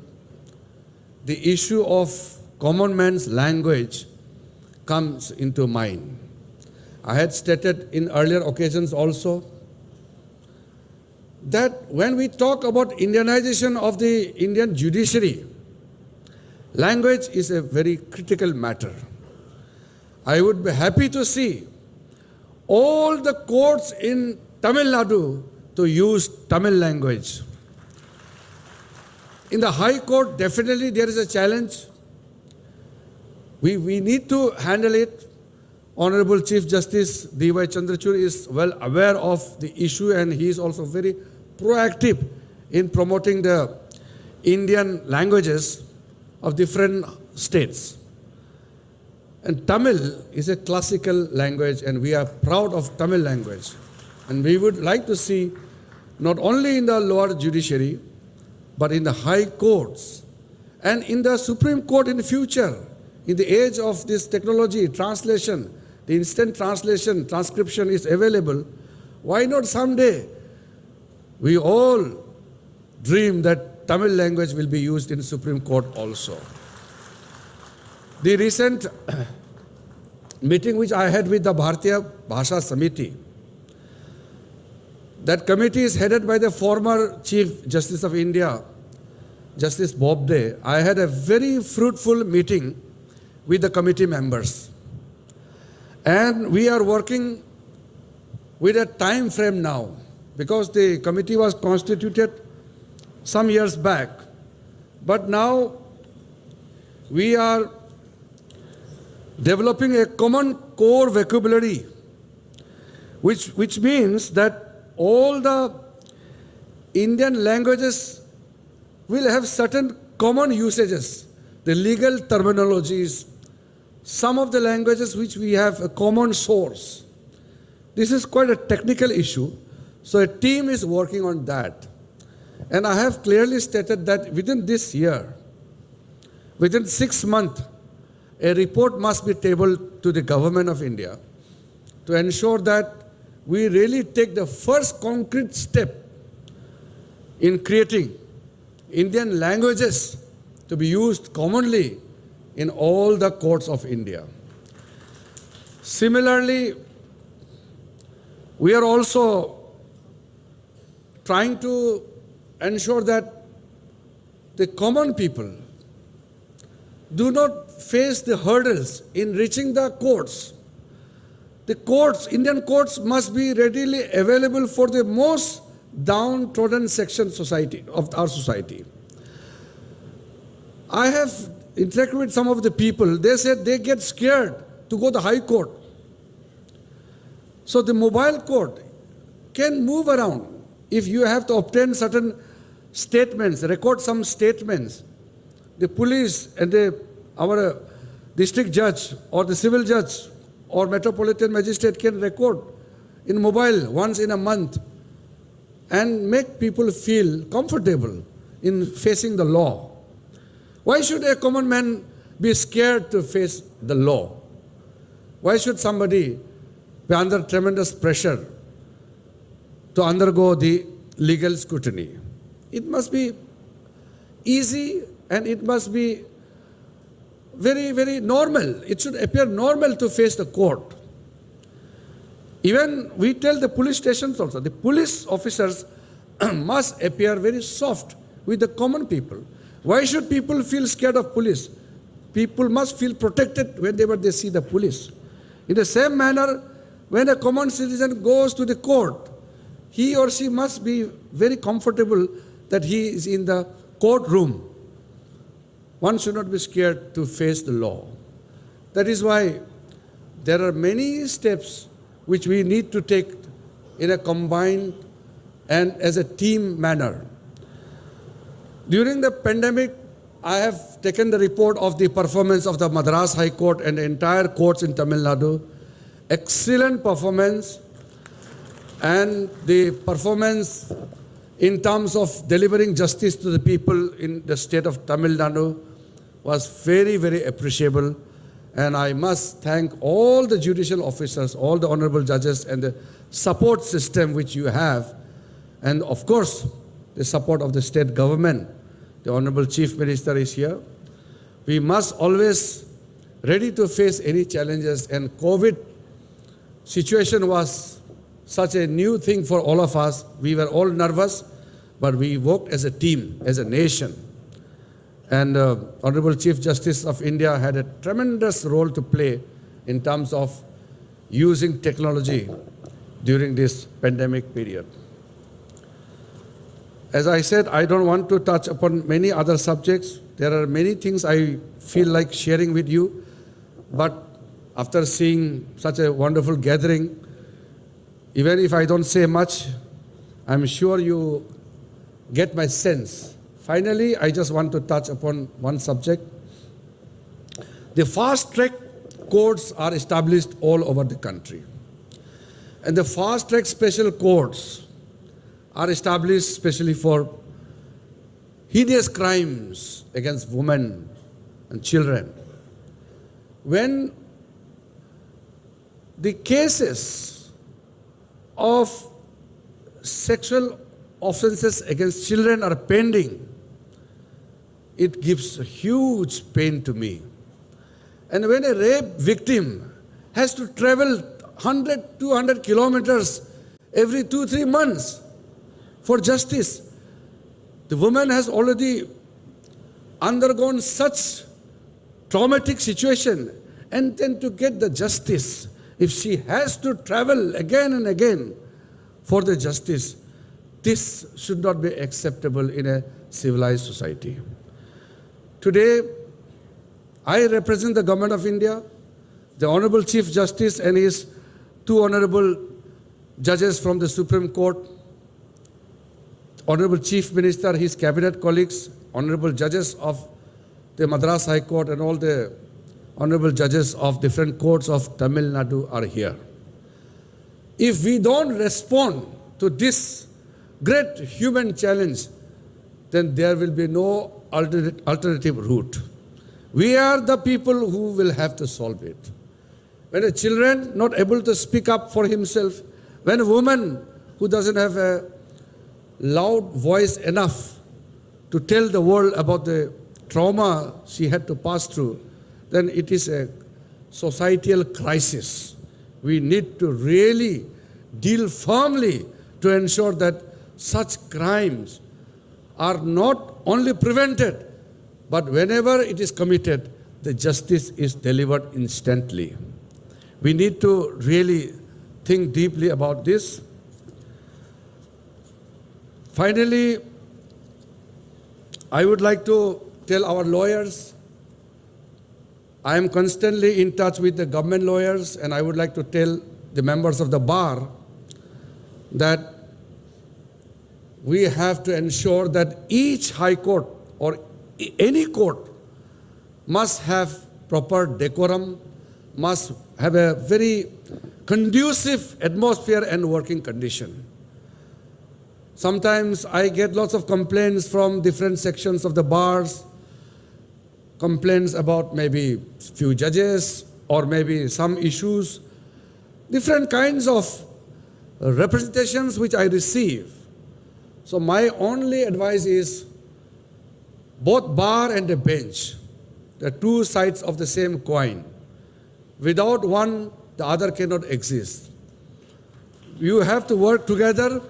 the issue of common man's language comes into mind. I had stated in earlier occasions also that when we talk about Indianization of the Indian judiciary, language is a very critical matter. I would be happy to see all the courts in Tamil Nadu to use Tamil language. In the High Court, definitely there is a challenge. We need to handle it, Honorable Chief Justice D.Y. Chandrachud is well aware of the issue, and he is also very proactive in promoting the Indian languages of different states. And Tamil is a classical language, and we are proud of Tamil language. And we would like to see, not only in the lower judiciary, but in the high courts and in the Supreme Court in the future, in the age of this technology, translation, the instant translation, transcription is available. Why not someday? We all dream that Tamil language will be used in the Supreme Court also. The recent meeting which I had with the Bharatiya Bhasha Samiti, that committee is headed by the former Chief Justice of India, Justice Bobde. I had a very fruitful meeting with the committee members. And we are working with a time frame now, because the committee was constituted some years back. But now we are developing a common core vocabulary, which means that all the Indian languages will have certain common usages, the legal terminologies, some of the languages which we have a common source. This is quite a technical issue, so a team is working on that. And I have clearly stated that within this year, within 6 months, a report must be tabled to the government of India to ensure that we really take the first concrete step in creating Indian languages to be used commonly in all the courts of India. Similarly, we are also trying to ensure that the common people do not face the hurdles in reaching the courts. The courts, Indian courts, must be readily available for the most downtrodden section of our society. I have interacted with some of the people. They said they get scared to go to the high court. So the mobile court can move around. If you have to obtain certain statements, record some statements, the police and our district judge or the civil judge or metropolitan magistrate can record in mobile once in a month and make people feel comfortable in facing the law. Why should a common man be scared to face the law? Why should somebody be under tremendous pressure to undergo the legal scrutiny? It must be easy and it must be very, very normal. It should appear normal to face the court. Even we tell the police stations also, the police officers must appear very soft with the common people. Why should people feel scared of police? People must feel protected whenever they see the police. In the same manner, when a common citizen goes to the court, he or she must be very comfortable that he is in the courtroom. One should not be scared to face the law. That is why there are many steps which we need to take in a combined and as a team manner. During the pandemic, I have taken the report of the performance of the Madras High Court and the entire courts in Tamil Nadu. Excellent performance, and the performance in terms of delivering justice to the people in the state of Tamil Nadu was very, very appreciable. And I must thank all the judicial officers, all the honorable judges, and the support system which you have. And of course, the support of the state government. The Honorable Chief Minister is here. We must always ready to face any challenges, and COVID situation was such a new thing for all of us. We were all nervous, but we worked as a team, as a nation. And Honorable Chief Justice of India had a tremendous role to play in terms of using technology during this pandemic period. As I said, I don't want to touch upon many other subjects. There are many things I feel like sharing with you, but after seeing such a wonderful gathering, even if I don't say much, I'm sure you get my sense. Finally, I just want to touch upon one subject. The fast-track courts are established all over the country. And the fast-track special courts are established especially for heinous crimes against women and children. When the cases of sexual offenses against children are pending, it gives a huge pain to me. And when a rape victim has to travel 100, 200 kilometers every 2-3 months for justice, the woman has already undergone such traumatic situation, and then to get the justice, if she has to travel again and again for the justice, this should not be acceptable in a civilized society. Today, I represent the Government of India, the Honorable Chief Justice and his 2 honorable judges from the Supreme Court, Honorable Chief Minister, his cabinet colleagues, honorable judges of the Madras High Court and all the honorable judges of different courts of Tamil Nadu are here. If we don't respond to this great human challenge, then there will be no alternative route. We are the people who will have to solve it. When a children not able to speak up for himself, when a woman who doesn't have a loud voice enough to tell the world about the trauma she had to pass through, then it is a societal crisis. We need to really deal firmly to ensure that such crimes are not only prevented, but whenever it is committed, the justice is delivered instantly. We need to really think deeply about this. Finally, I would like to tell our lawyers, I am constantly in touch with the government lawyers, and I would like to tell the members of the bar that we have to ensure that each high court or any court must have proper decorum, must have a very conducive atmosphere and working condition. Sometimes I get lots of complaints from different sections of the bars, complaints about maybe few judges or maybe some issues, different kinds of representations which I receive. So my only advice is both bar and the bench, the two sides of the same coin. Without one, the other cannot exist. You have to work together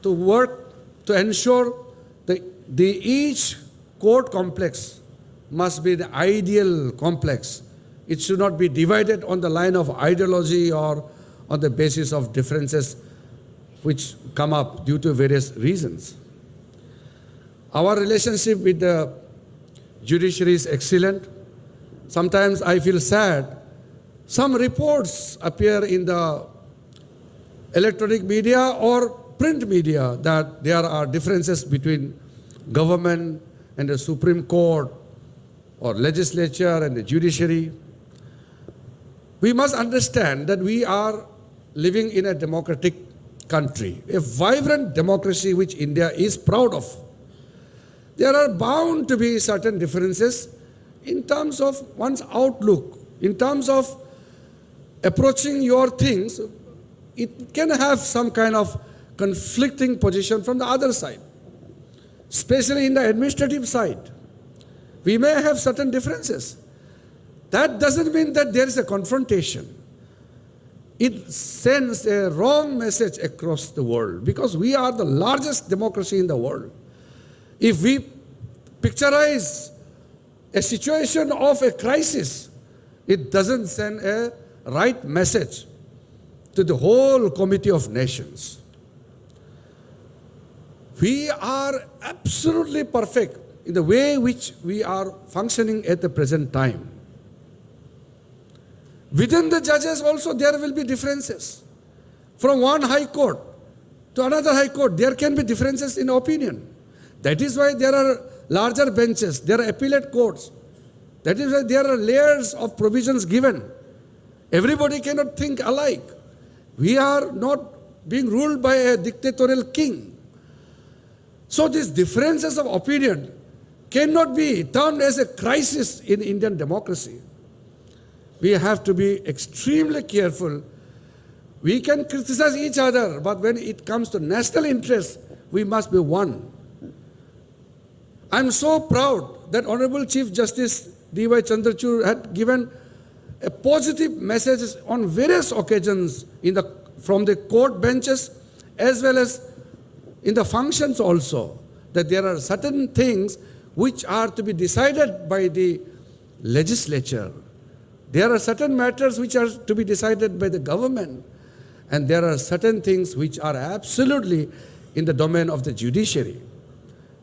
to ensure that each court complex must be the ideal complex. It should not be divided on the line of ideology or on the basis of differences which come up due to various reasons. Our relationship with the judiciary is excellent. Sometimes I feel sad. Some reports appear in the electronic media or print media that there are differences between government and the Supreme Court or legislature and the judiciary. We must understand that we are living in a democratic country, a vibrant democracy which India is proud of. There are bound to be certain differences in terms of one's outlook, in terms of approaching your things. It can have some kind of conflicting position from the other side, especially in the administrative side. We may have certain differences. That doesn't mean that there is a confrontation. It sends a wrong message across the world because we are the largest democracy in the world. If we picturize a situation of a crisis, it doesn't send a right message to the whole community of nations. We are absolutely perfect in the way which we are functioning at the present time. Within the judges also there will be differences. From one high court to another high court, there can be differences in opinion. That is why there are larger benches, there are appellate courts. That is why there are layers of provisions given. Everybody cannot think alike. We are not being ruled by a dictatorial king. So these differences of opinion cannot be termed as a crisis in Indian democracy. We have to be extremely careful. We can criticize each other, but when it comes to national interest, we must be one. I am so proud that Honorable Chief Justice D.Y. Chandrachud had given a positive message on various occasions from the court benches as well as in the functions also, that there are certain things which are to be decided by the legislature. There are certain matters which are to be decided by the government, and there are certain things which are absolutely in the domain of the judiciary.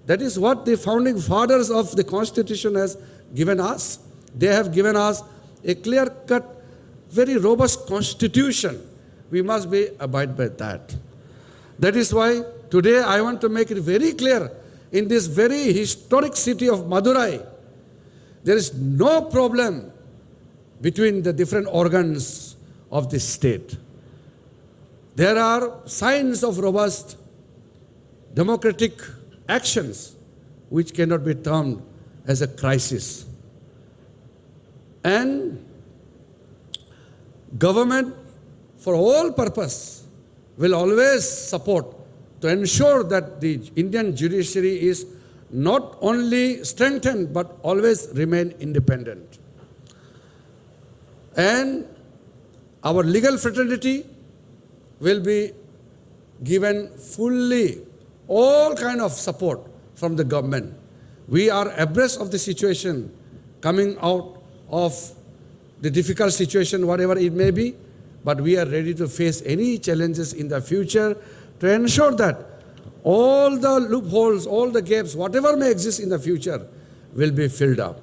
That is what the founding fathers of the Constitution has given us. They have given us a clear-cut, very robust Constitution. We must abide by that. That is why today I want to make it very clear, in this very historic city of Madurai, there is no problem between the different organs of this state. There are signs of robust democratic actions which cannot be termed as a crisis. And government, for all purpose, will always support to ensure that the Indian judiciary is not only strengthened but always remain independent. And our legal fraternity will be given fully all kind of support from the government. We are abreast of the situation, coming out of the difficult situation, whatever it may be, but we are ready to face any challenges in the future to ensure that all the loopholes, all the gaps, whatever may exist in the future, will be filled up.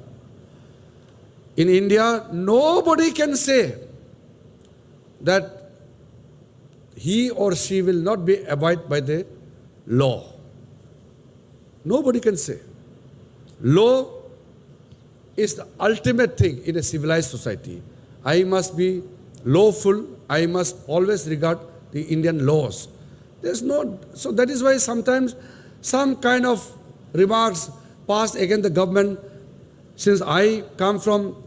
In India, nobody can say that he or she will not be abide by the law. Nobody can say. Law is the ultimate thing in a civilized society. I must be lawful. I must always regard the Indian laws. So that is why sometimes some kind of remarks passed against the government. Since I come from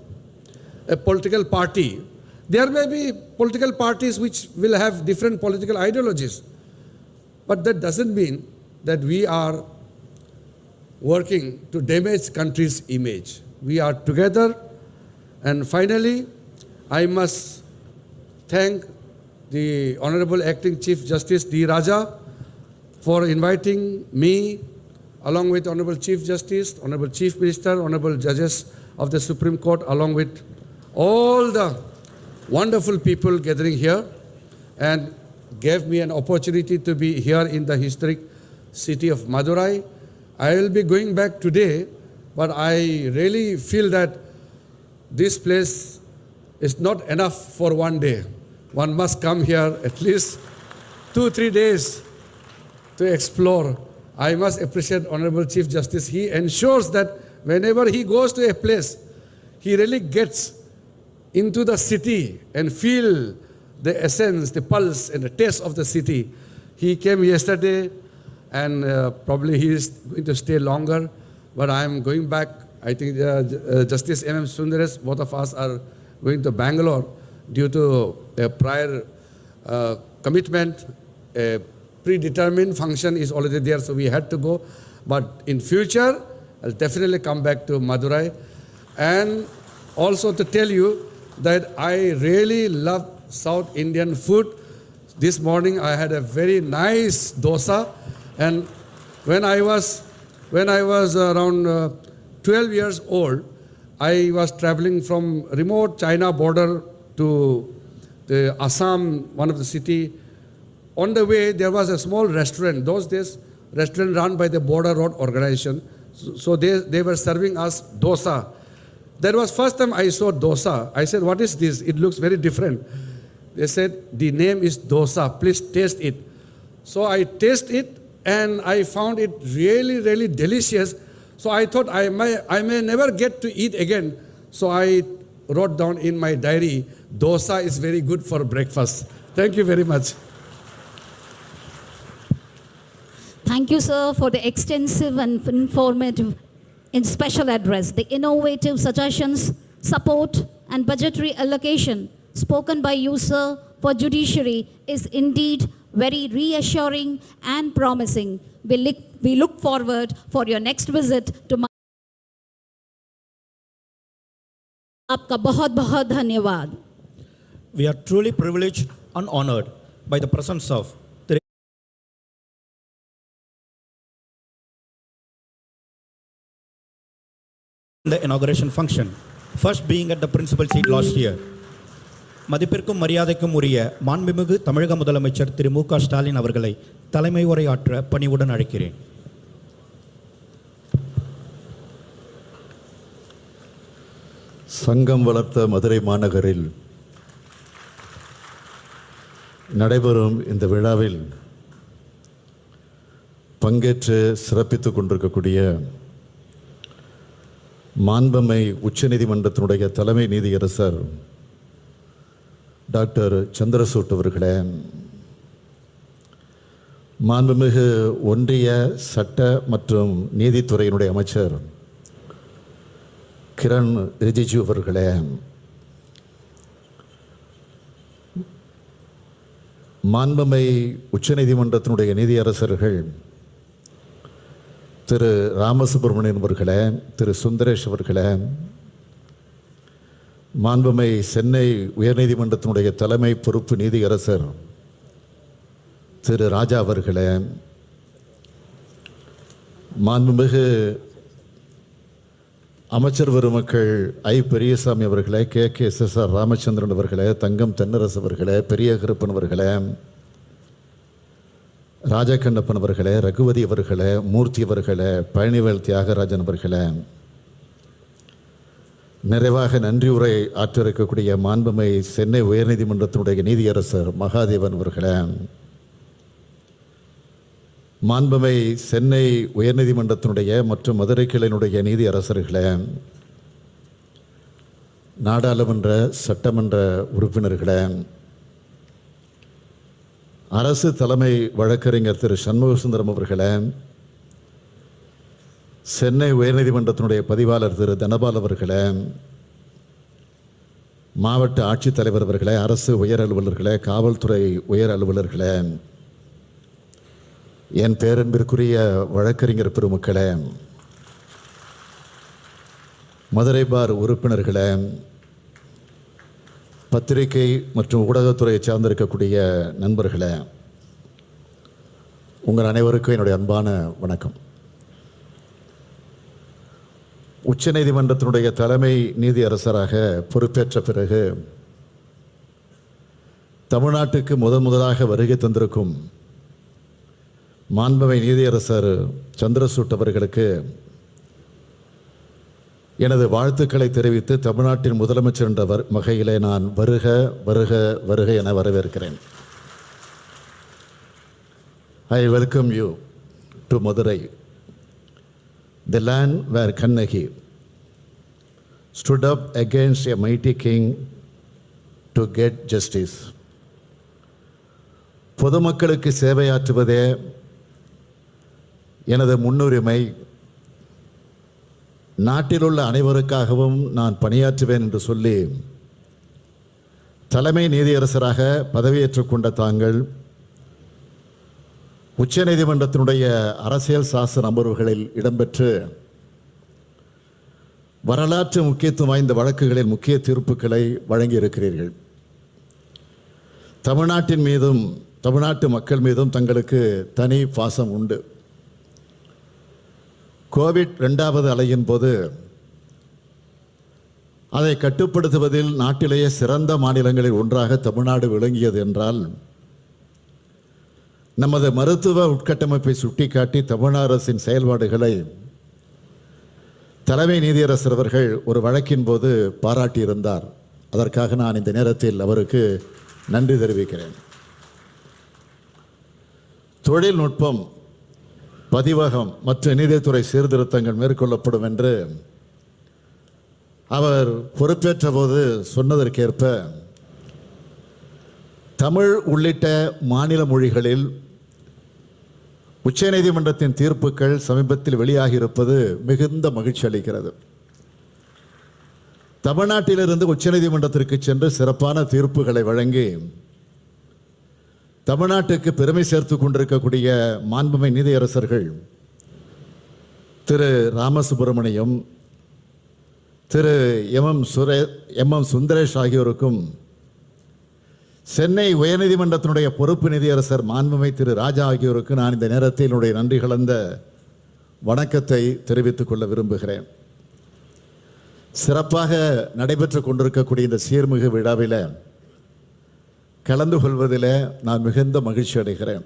a political party, there may be political parties which will have different political ideologies. But that doesn't mean that we are working to damage country's image. We are together. And finally, I must thank the Honorable Acting Chief Justice D. Raja for inviting me, along with Honorable Chief Justice, Honorable Chief Minister, Honorable Judges of the Supreme Court, along with all the wonderful people gathering here, and gave me an opportunity to be here in the historic city of Madurai. I will be going back today, but I really feel that this place is not enough for one day. One must come here at least 2-3 days to explore. I must appreciate Honorable Chief Justice. He ensures that whenever he goes to a place, he really gets into the city and feel the essence, the pulse and the taste of the city. He came yesterday and probably he is going to stay longer, but I am going back. I think Justice M.M. Sundaresh, both of us are going to Bangalore due to a prior commitment. A predetermined function is already there, so we had to go. But in future, I'll definitely come back to Madurai. And also to tell you that I really love South Indian food. This morning I had a very nice dosa, and when I was around 12 years old, I was traveling from remote China border to the Assam, one of the city. On the way, there was a small restaurant. Those days, restaurant run by the Border Road Organization. So they were serving us dosa. That was first time I saw dosa. I said, what is this? It looks very different. They said, the name is dosa. Please taste it. So I tasted it and I found it really, really delicious. So I thought I may never get to eat again. So I wrote down in my diary, dosa is very good for breakfast. Thank you very much. Thank you, sir, for the extensive and informative special address. The innovative suggestions, support, and budgetary allocation spoken by you, sir, for judiciary is indeed very reassuring and promising. We look forward for your next visit to my. आपका बहुत बहुत धन्यवाद. We are truly privileged and honored by the presence of the inauguration function, first being at the principal seat last year. மதிப்பிற்கும் மரியாதைக்கும் உரிய மாண்புமிகு தமிழக முதலமைச்சர் திரு மு க ஸ்டாலின் அவர்களை தலைமை உரையாற்ற பணிவுடன் அழைக்கிறேன். சங்கம் வளர்த்த மதுரை மாநகரில் நடைபெறும் இந்த விழாவில் பங்கேற்று சிறப்பித்துக் கொண்டிருக்கக்கூடிய மாண்புமை உச்சநீதிமன்றத்தினுடைய தலைமை நீதியரசர் டாக்டர் சந்திரசூட் அவர்களே, மாண்புமிகு ஒன்றிய சட்ட மற்றும் நீதித்துறையினுடைய அமைச்சர் கிரண் ரிஜிஜு அவர்களே, மாண்புமை உச்சநீதிமன்றத்தினுடைய நீதியரசர்கள் திரு ராமசுப்ரமணியன் அவர்களே, திரு சுந்தரேஷ் அவர்களே, மாண்புமை சென்னை உயர்நீதிமன்றத்தினுடைய தலைமை பொறுப்பு நீதியரசர் திரு ராஜா அவர்களே, மாண்புமிகு அமைச்சர் பெருமக்கள் ஐ பெரியசாமி அவர்களே, KSSR ராமச்சந்திரன் அவர்களே, தங்கம் தென்னரசு அவர்களே, பெரிய கருப்பன் அவர்களே, ராஜகண்ணப்பன் அவர்களே, ரகுவதி அவர்களே, மூர்த்தி அவர்களே, பழனிவேல் தியாகராஜன் அவர்களே, நிறைவாக நன்றி உரை ஆற்ற இருக்கக்கூடிய மாண்புமை சென்னை உயர்நீதிமன்றத்தினுடைய நீதியரசர் மகாதேவன் அவர்களே, மாண்புமை சென்னை உயர்நீதிமன்றத்தினுடைய மற்றும் மதுரை கிளையினுடைய நீதியரசர்களே, நாடாளுமன்ற சட்டமன்ற உறுப்பினர்களே, அரசு தலைமை வழக்கறிஞர் திரு சண்முகசுந்தரம் அவர்களே, சென்னை உயர்நீதிமன்றத்தினுடைய பதிவாளர் திரு தனபால் அவர்களே, மாவட்ட ஆட்சித்தலைவர் அவர்களே, அரசு உயர் அலுவலர்களே, காவல்துறை உயர் அலுவலர்களே, என் பேரன்பிற்குரிய வழக்கறிஞர் பெருமக்களே, மதுரை பார் உறுப்பினர்களே, பத்திரிகை மற்றும் ஊடகத்துறையை சார்ந்திருக்கக்கூடிய நண்பர்களே, உங்கள் அனைவருக்கும் என்னுடைய அன்பான வணக்கம். உச்சநீதிமன்றத்தினுடைய தலைமை நீதியரசராக பொறுப்பேற்ற பிறகு தமிழ்நாட்டுக்கு முதலாக வருகை தந்திருக்கும் மாண்புமை நீதியரசர் சந்திரசூட் அவர்களுக்கு எனது வாழ்த்துக்களை தெரிவித்து தமிழ்நாட்டின் முதலமைச்சர் என்ற வகையிலே நான் வருக வருக வருக என வரவேற்கிறேன். I welcome you to Madurai, the land where Kannagi stood up against a mighty king to get justice. பொதுமக்களுக்கு சேவையாற்றுவதே எனது முன்னுரிமை. நாட்டிலுள்ள அனைவருக்காகவும் நான் பணியாற்றுவேன் என்று சொல்லி தலைமை நீதியரசராக பதவியேற்றுக் கொண்ட தாங்கள் உச்சநீதிமன்றத்தினுடைய அரசியல் சாசன அமர்வுகளில் இடம்பெற்று வரலாற்று முக்கியத்துவம் வாய்ந்த வழக்குகளில் முக்கிய தீர்ப்புகளை வழங்கியிருக்கிறீர்கள். தமிழ்நாட்டின் மீதும் தமிழ்நாட்டு மக்கள் மீதும் தங்களுக்கு தனி பாசம் உண்டு. கோவிட் 2வது அலையின் போது அதை கட்டுப்படுத்துவதில் நாட்டிலேயே சிறந்த மாநிலங்களில் ஒன்றாக தமிழ்நாடு விளங்கியது என்றால் நமது மருத்துவ உட்கட்டமைப்பை சுட்டிக்காட்டி தமிழ்நாடு அரசின் செயல்பாடுகளை தலைமை நீதியரசர் அவர்கள் ஒரு வழக்கின் போது பாராட்டியிருந்தார். அதற்காக நான் இந்த நேரத்தில் அவருக்கு நன்றி தெரிவிக்கிறேன். தொழில்நுட்பம், பதிவகம் மற்றும் நீதித்துறை சீர்திருத்தங்கள் மேற்கொள்ளப்படும் என்று அவர் பொறுப்பேற்ற போது சொன்னதற்கேற்ப தமிழ் உள்ளிட்ட மாநில மொழிகளில் உச்சநீதிமன்றத்தின் தீர்ப்புகள் சமீபத்தில் வெளியாகியிருப்பது மிகுந்த மகிழ்ச்சி அளிக்கிறது. தமிழ்நாட்டிலிருந்து உச்சநீதிமன்றத்திற்கு சென்று சிறப்பான தீர்ப்புகளை வழங்கி தமிழ்நாட்டுக்கு பெருமை சேர்த்து கொண்டிருக்கக்கூடிய மாண்புமை நீதியரசர்கள் திரு ராமசுப்பிரமணியம், திரு எம் சுந்தரேஷ் ஆகியோருக்கும் சென்னை உயர்நீதிமன்றத்தினுடைய பொறுப்பு நீதியரசர் மாண்புமை திரு ராஜா ஆகியோருக்கு நான் இந்த நேரத்தில் என்னுடைய நன்றி கலந்த வணக்கத்தை தெரிவித்துக் கொள்ள விரும்புகிறேன். சிறப்பாக நடைபெற்று கொண்டிருக்கக்கூடிய இந்த சீர்மிகு விழாவில் கலந்து கொள்வதில் நான் மிகுந்த மகிழ்ச்சி அடைகிறேன்.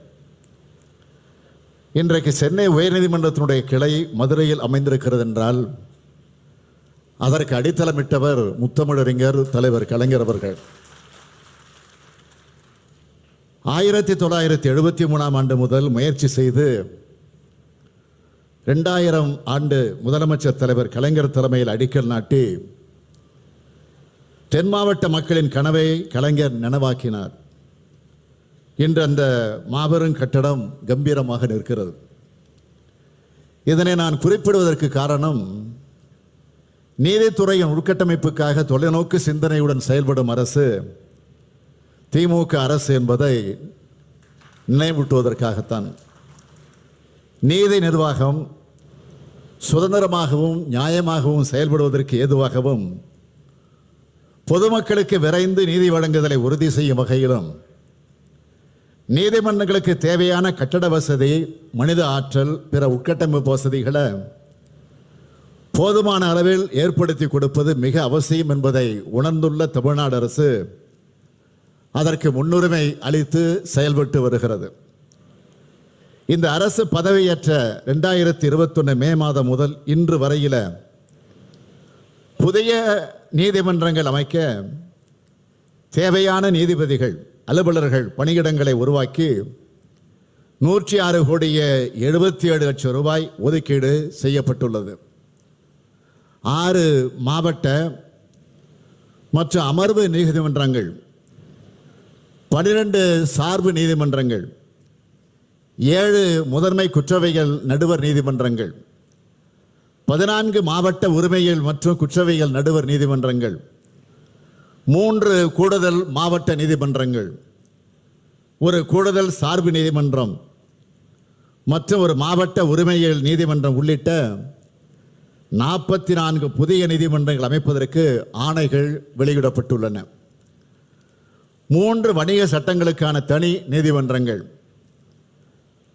இன்றைக்கு சென்னை உயர்நீதிமன்றத்தினுடைய கிளை மதுரையில் அமைந்திருக்கிறது என்றால் அதற்கு அடித்தளமிட்டவர் முத்தமிழறிஞர் தலைவர் கலைஞர் அவர்கள். 1973ஆம் ஆண்டு முதல் முயற்சி செய்து 2000 ஆண்டு முதலமைச்சர் தலைவர் கலைஞர் தலைமையில் அடிக்கல் நாட்டி தென் மாவட்ட மக்களின் கனவை கலைஞர் நனவாக்கினார். இன்று அந்த மாபெரும் கட்டடம் கம்பீரமாக நிற்கிறது. இதனை நான் குறிப்பிடுவதற்கு காரணம், நீதித்துறையின் உள்கட்டமைப்புக்காக தொலைநோக்கு சிந்தனையுடன் செயல்படும் அரசு திமுக அரசு என்பதை நினைவூட்டுவதற்காகத்தான். நீதி நிர்வாகம் சுதந்திரமாகவும் நியாயமாகவும் செயல்படுவதற்கு ஏதுவாகவும் பொதுமக்களுக்கு விரைந்து நீதி வழங்குதலை உறுதி செய்யும் வகையிலும் நீதிமன்றங்களுக்கு தேவையான கட்டட வசதி, மனித ஆற்றல், பிற உட்கட்டமைப்பு வசதிகளை போதுமான அளவில் ஏற்படுத்தி கொடுப்பது மிக அவசியம் என்பதை உணர்ந்துள்ள தமிழ்நாடு அரசு அதற்கு முன்னுரிமை அளித்து செயல்பட்டு வருகிறது. இந்த அரசு பதவியேற்ற 2021 மே மாதம் முதல் இன்று வரையில புதிய நீதிமன்றங்கள் அமைக்க தேவையான நீதிபதிகள், அலுவலர்கள் பணியிடங்களை உருவாக்கி 106 கோடியே 77 லட்சம் ரூபாய் ஒதுக்கீடு செய்யப்பட்டுள்ளது. 6 மாவட்ட மற்றும் அமர்வு நீதிமன்றங்கள், 12 சார்பு நீதிமன்றங்கள், 7 முதன்மை குற்றவியல் நடுவர் நீதிமன்றங்கள், 14 மாவட்ட உரிமையியல் மற்றும் குற்றவியல் நடுவர் நீதிமன்றங்கள், 3 கூடுதல் மாவட்ட நீதிமன்றங்கள், 1 கூடுதல் சார்பு நீதிமன்றம் மற்றும் 1 மாவட்ட உரிமையியல் நீதிமன்றம் உள்ளிட்ட 44 புதிய நீதிமன்றங்கள் அமைப்பதற்கு ஆணைகள் வெளியிடப்பட்டுள்ளன. 3 வணிக சட்டங்களுக்கான தனி நீதிமன்றங்கள்,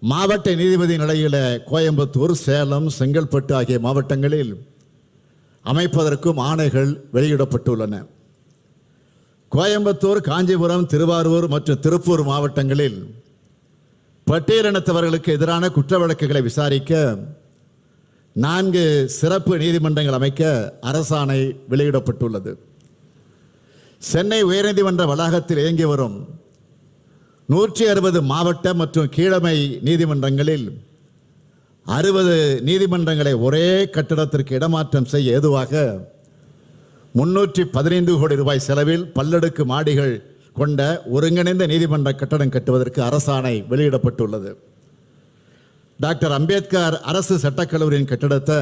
மாவட்ட நீதிபதி நிலையில் கோயம்புத்தூர், சேலம், செங்கல்பட்டு ஆகிய மாவட்டங்களில் அமைப்பதற்கும் ஆணைகள் வெளியிடப்பட்டுள்ளன. கோயம்புத்தூர், காஞ்சிபுரம், திருவாரூர் மற்றும் திருப்பூர் மாவட்டங்களில் பட்டியலினத்தவர்களுக்கு எதிரான குற்ற வழக்குகளை விசாரிக்க 4 சிறப்பு நீதிமன்றங்கள் அமைக்க அரசாணை வெளியிடப்பட்டுள்ளது. சென்னை உயர்நீதிமன்ற வளாகத்தில் இயங்கி வரும் 160 மாவட்ட மற்றும் கீழமை நீதிமன்றங்களில் 60 நீதிமன்றங்களை ஒரே கட்டடத்திற்கு இடமாற்றம் செய்ய ஏதுவாக 315 கோடி ரூபாய் செலவில் பல்லடுக்கு மாடிகள் கொண்ட ஒருங்கிணைந்த நீதிமன்ற கட்டடம் கட்டுவதற்கு அரசாணை வெளியிடப்பட்டுள்ளது. டாக்டர் அம்பேத்கர் அரசு சட்டக்கல்லூரியின் கட்டடத்தை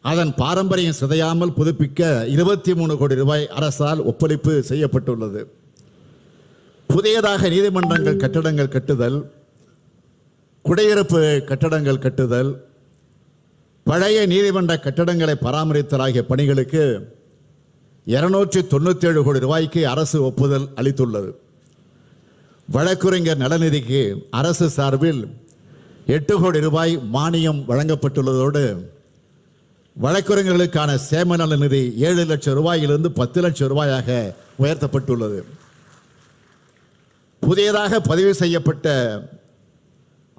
அதன் பாரம்பரியம் சிதையாமல் புதுப்பிக்க 23 கோடி ரூபாய் அரசால் ஒப்பளிப்பு செய்யப்பட்டுள்ளது. புதியதாக நீதிமன்றங்கள் கட்டடங்கள் கட்டுதல், குடியிருப்பு கட்டடங்கள் கட்டுதல், பழைய நீதிமன்ற கட்டடங்களை பராமரித்தல் ஆகிய பணிகளுக்கு 297 கோடி ரூபாய்க்கு அரசு ஒப்புதல் அளித்துள்ளது. வழக்குரைஞர் நலநிதிக்கு அரசு சார்பில் 8 கோடி ரூபாய் மானியம் வழங்கப்பட்டுள்ளதோடு வழக்குரைஞர்களுக்கான சேம நல நிதி 7 லட்சம் ரூபாயிலிருந்து 10 லட்சம் ரூபாயாக உயர்த்தப்பட்டுள்ளது. புதியதாக பதிவு செய்யப்பட்ட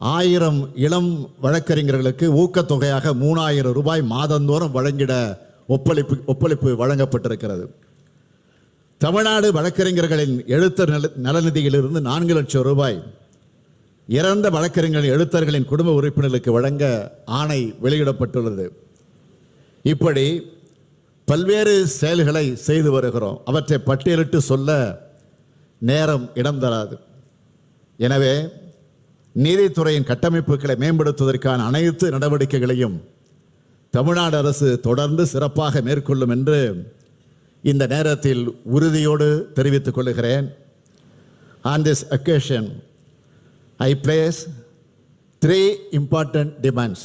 1000 இளம் வழக்கறிஞர்களுக்கு ஊக்கத்தொகையாக 3000 ரூபாய் மாதந்தோறும் வழங்கிட ஒப்பளிப்பு வழங்கப்பட்டிருக்கிறது. தமிழ்நாடு வழக்கறிஞர்களின் எழுத்தர் நலநிதியிலிருந்து 4 லட்சம் ரூபாய் இறந்த வழக்கறிஞர்களின் எழுத்தர்களின் குடும்ப உறுப்பினர்களுக்கு வழங்க ஆணை வெளியிடப்பட்டுள்ளது. இப்படி பல்வேறு செயல்களை செய்து வருகிறோம். அவற்றை பட்டியலிட்டு சொல்ல நேரம் இடம் தராது. எனவே நீதித்துறையின் கட்டமைப்புகளை மேம்படுத்துவதற்கான அனைத்து நடவடிக்கைகளையும் தமிழ்நாடு அரசு தொடர்ந்து சிறப்பாக மேற்கொள்ளும் என்று இந்த நேரத்தில் உறுதியோடு தெரிவித்துக் கொள்கிறேன். On this occasion, I place 3 important demands.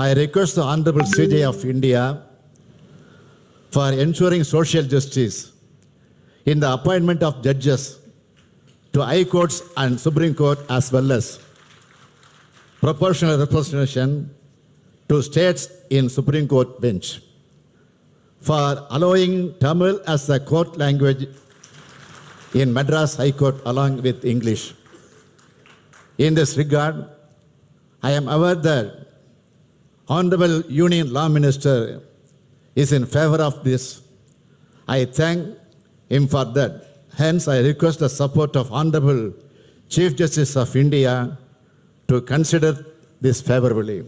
I request the Honorable CJ of India for ensuring social justice in the appointment of judges to High Courts and Supreme Court, as well as proportional representation to states in Supreme Court bench, for allowing Tamil as a court language in Madras High Court along with English. In this regard, I am aware that Honorable Union Law Minister is in favor of this. I thank him for that. Hence, I request the support of Honorable Chief Justice of India to consider this favorably.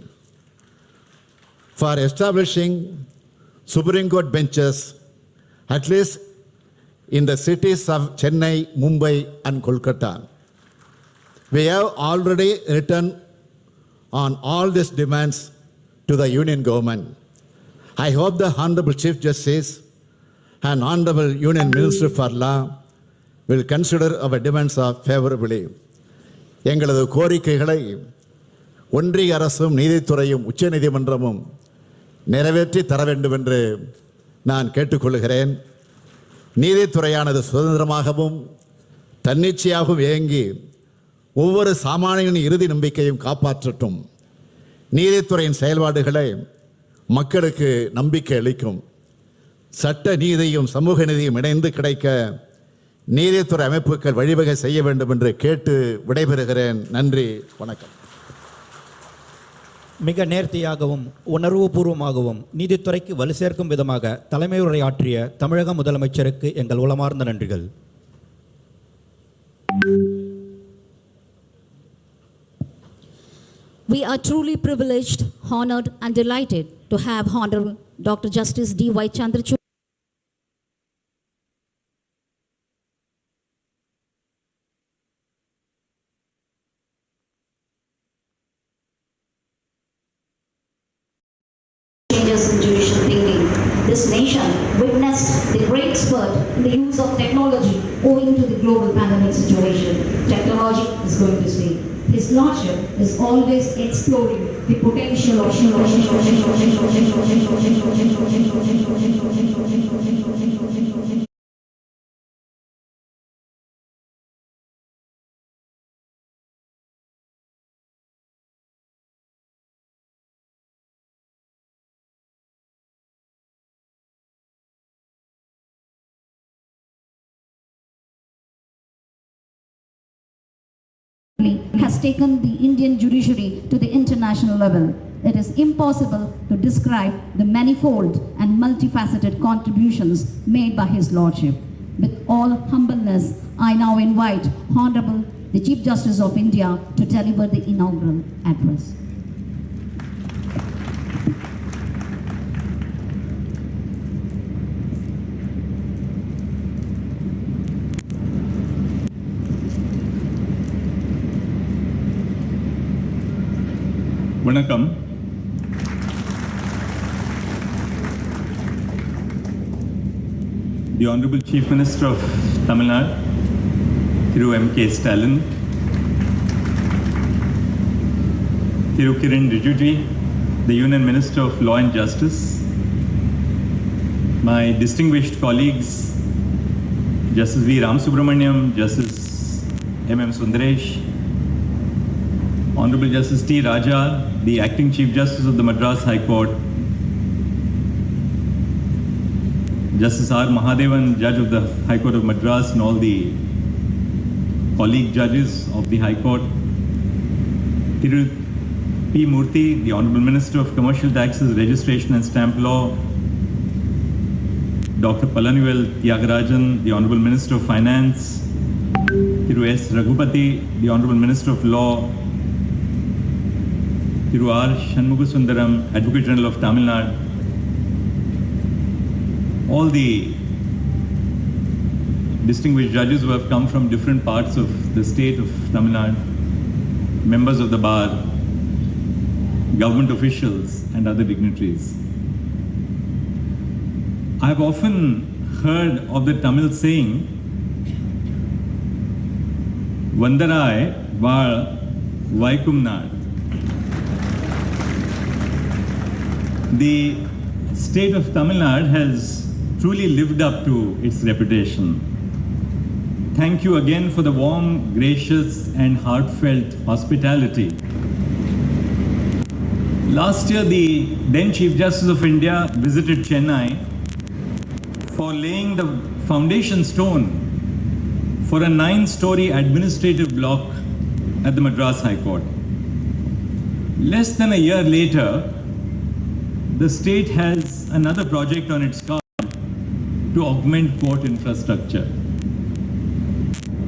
For establishing Supreme Court benches, at least in the cities of Chennai, Mumbai and Kolkata. We have already written on all these demands to the Union government. I hope the Honorable Chief Justice and Honorable Union Minister for Law will consider our demands favorably. எங்களது கோரிக்கைகளை ஒன்றிய அரசும் நீதித்துறையும் உச்சநீதிமன்றமும் நிறைவேற்றி தர வேண்டும் என்று நான் கேட்டுக்கொள்கிறேன். நீதித்துறையானது சுதந்திரமாகவும் தன்னிச்சையாகவும் இயங்கி ஒவ்வொரு சாமானியனின் இறுதி நம்பிக்கையும் காப்பாற்றட்டும். நீதித்துறையின் செயல்பாடுகளை மக்களுக்கு நம்பிக்கை அளிக்கும். சட்ட நீதியும் சமூக நீதியும் இணைந்து கிடைக்க நீதித்துறை அமைப்புகள் வழிவகை செய்ய வேண்டும் என்று கேட்டு விடைபெறுகிறேன். நன்றி, வணக்கம். மிக நேர்த்தியாகவும் உணர்வுபூர்வமாகவும் நீதித்துறைக்கு வலு சேர்க்கும் விதமாக தலைமை உரையாற்றிய தமிழக முதலமைச்சருக்கு எங்கள் உளமார்ந்த நன்றிகள். We are truly privileged, honored and delighted to have Honorable Dr. Justice D.Y. Chandrachud changes in judicial thinking. This nation witnessed the great spurt in the use of technology owing to the global pandemic situation. Technology is going to stay. His Lordship is always exploring the potential of has taken the Indian judiciary to the international level. It is impossible to describe the manifold and multifaceted contributions made by His Lordship. With all humbleness, I now invite Honorable the Chief Justice of India to deliver the inaugural address. Vanakkam. The Honorable Chief Minister of Tamil Nadu, Thiru M.K. Stalin, Thiru Kiran Rijiju, the Union Minister of Law and Justice, my distinguished colleagues, Justice V. Ram Subramaniam, Justice M.M. Sundaresh, Honorable Justice T. Raja, the Acting Chief Justice of the Madras High Court, Justice R. Mahadevan, Judge of the High Court of Madras, and all the colleague judges of the High Court, Thiru P. Murthy, the Honorable Minister of Commercial Taxes, Registration and Stamp Law, Dr. Palanivel Tyagarajan, the Honorable Minister of Finance, Thiru S. Raghupati, the Honorable Minister of Law, Thiru R. Shanmugasundaram, Advocate General of Tamil Nadu, all the distinguished judges who have come from different parts of the state of Tamil Nadu, members of the bar, government officials and other dignitaries. I have often heard of the Tamil saying, Vandarai Val Vaikumnad. The state of Tamil Nadu has truly lived up to its reputation. Thank you again for the warm, gracious and heartfelt hospitality. Last year, the then Chief Justice of India visited Chennai for laying the foundation stone for a 9-story administrative block at the Madras High Court. Less than a year later, the state has another project on its card to augment court infrastructure.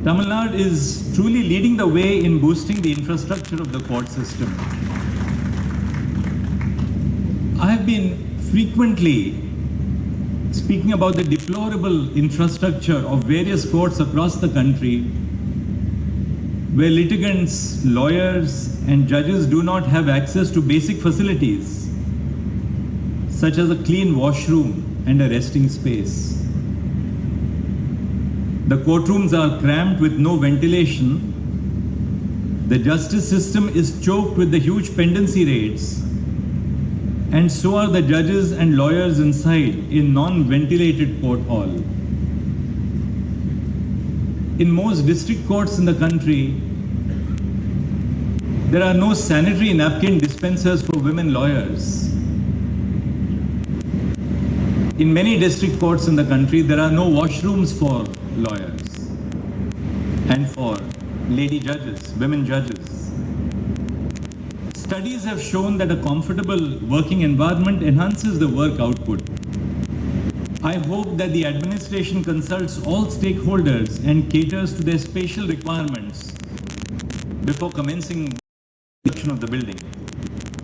Tamil Nadu is truly leading the way in boosting the infrastructure of the court system. I have been frequently speaking about the deplorable infrastructure of various courts across the country where litigants, lawyers and judges do not have access to basic facilities such as a clean washroom and a resting space. The courtrooms are cramped with no ventilation. The justice system is choked with the huge pendency rates, and so are the judges and lawyers inside in non-ventilated court hall. In most district courts in the country, there are no sanitary napkin dispensers for women lawyers. In many district courts in the country, there are no washrooms for lawyers and for lady judges, women judges. Studies have shown that a comfortable working environment enhances the work output. I hope that the administration consults all stakeholders and caters to their spatial requirements before commencing construction of the building.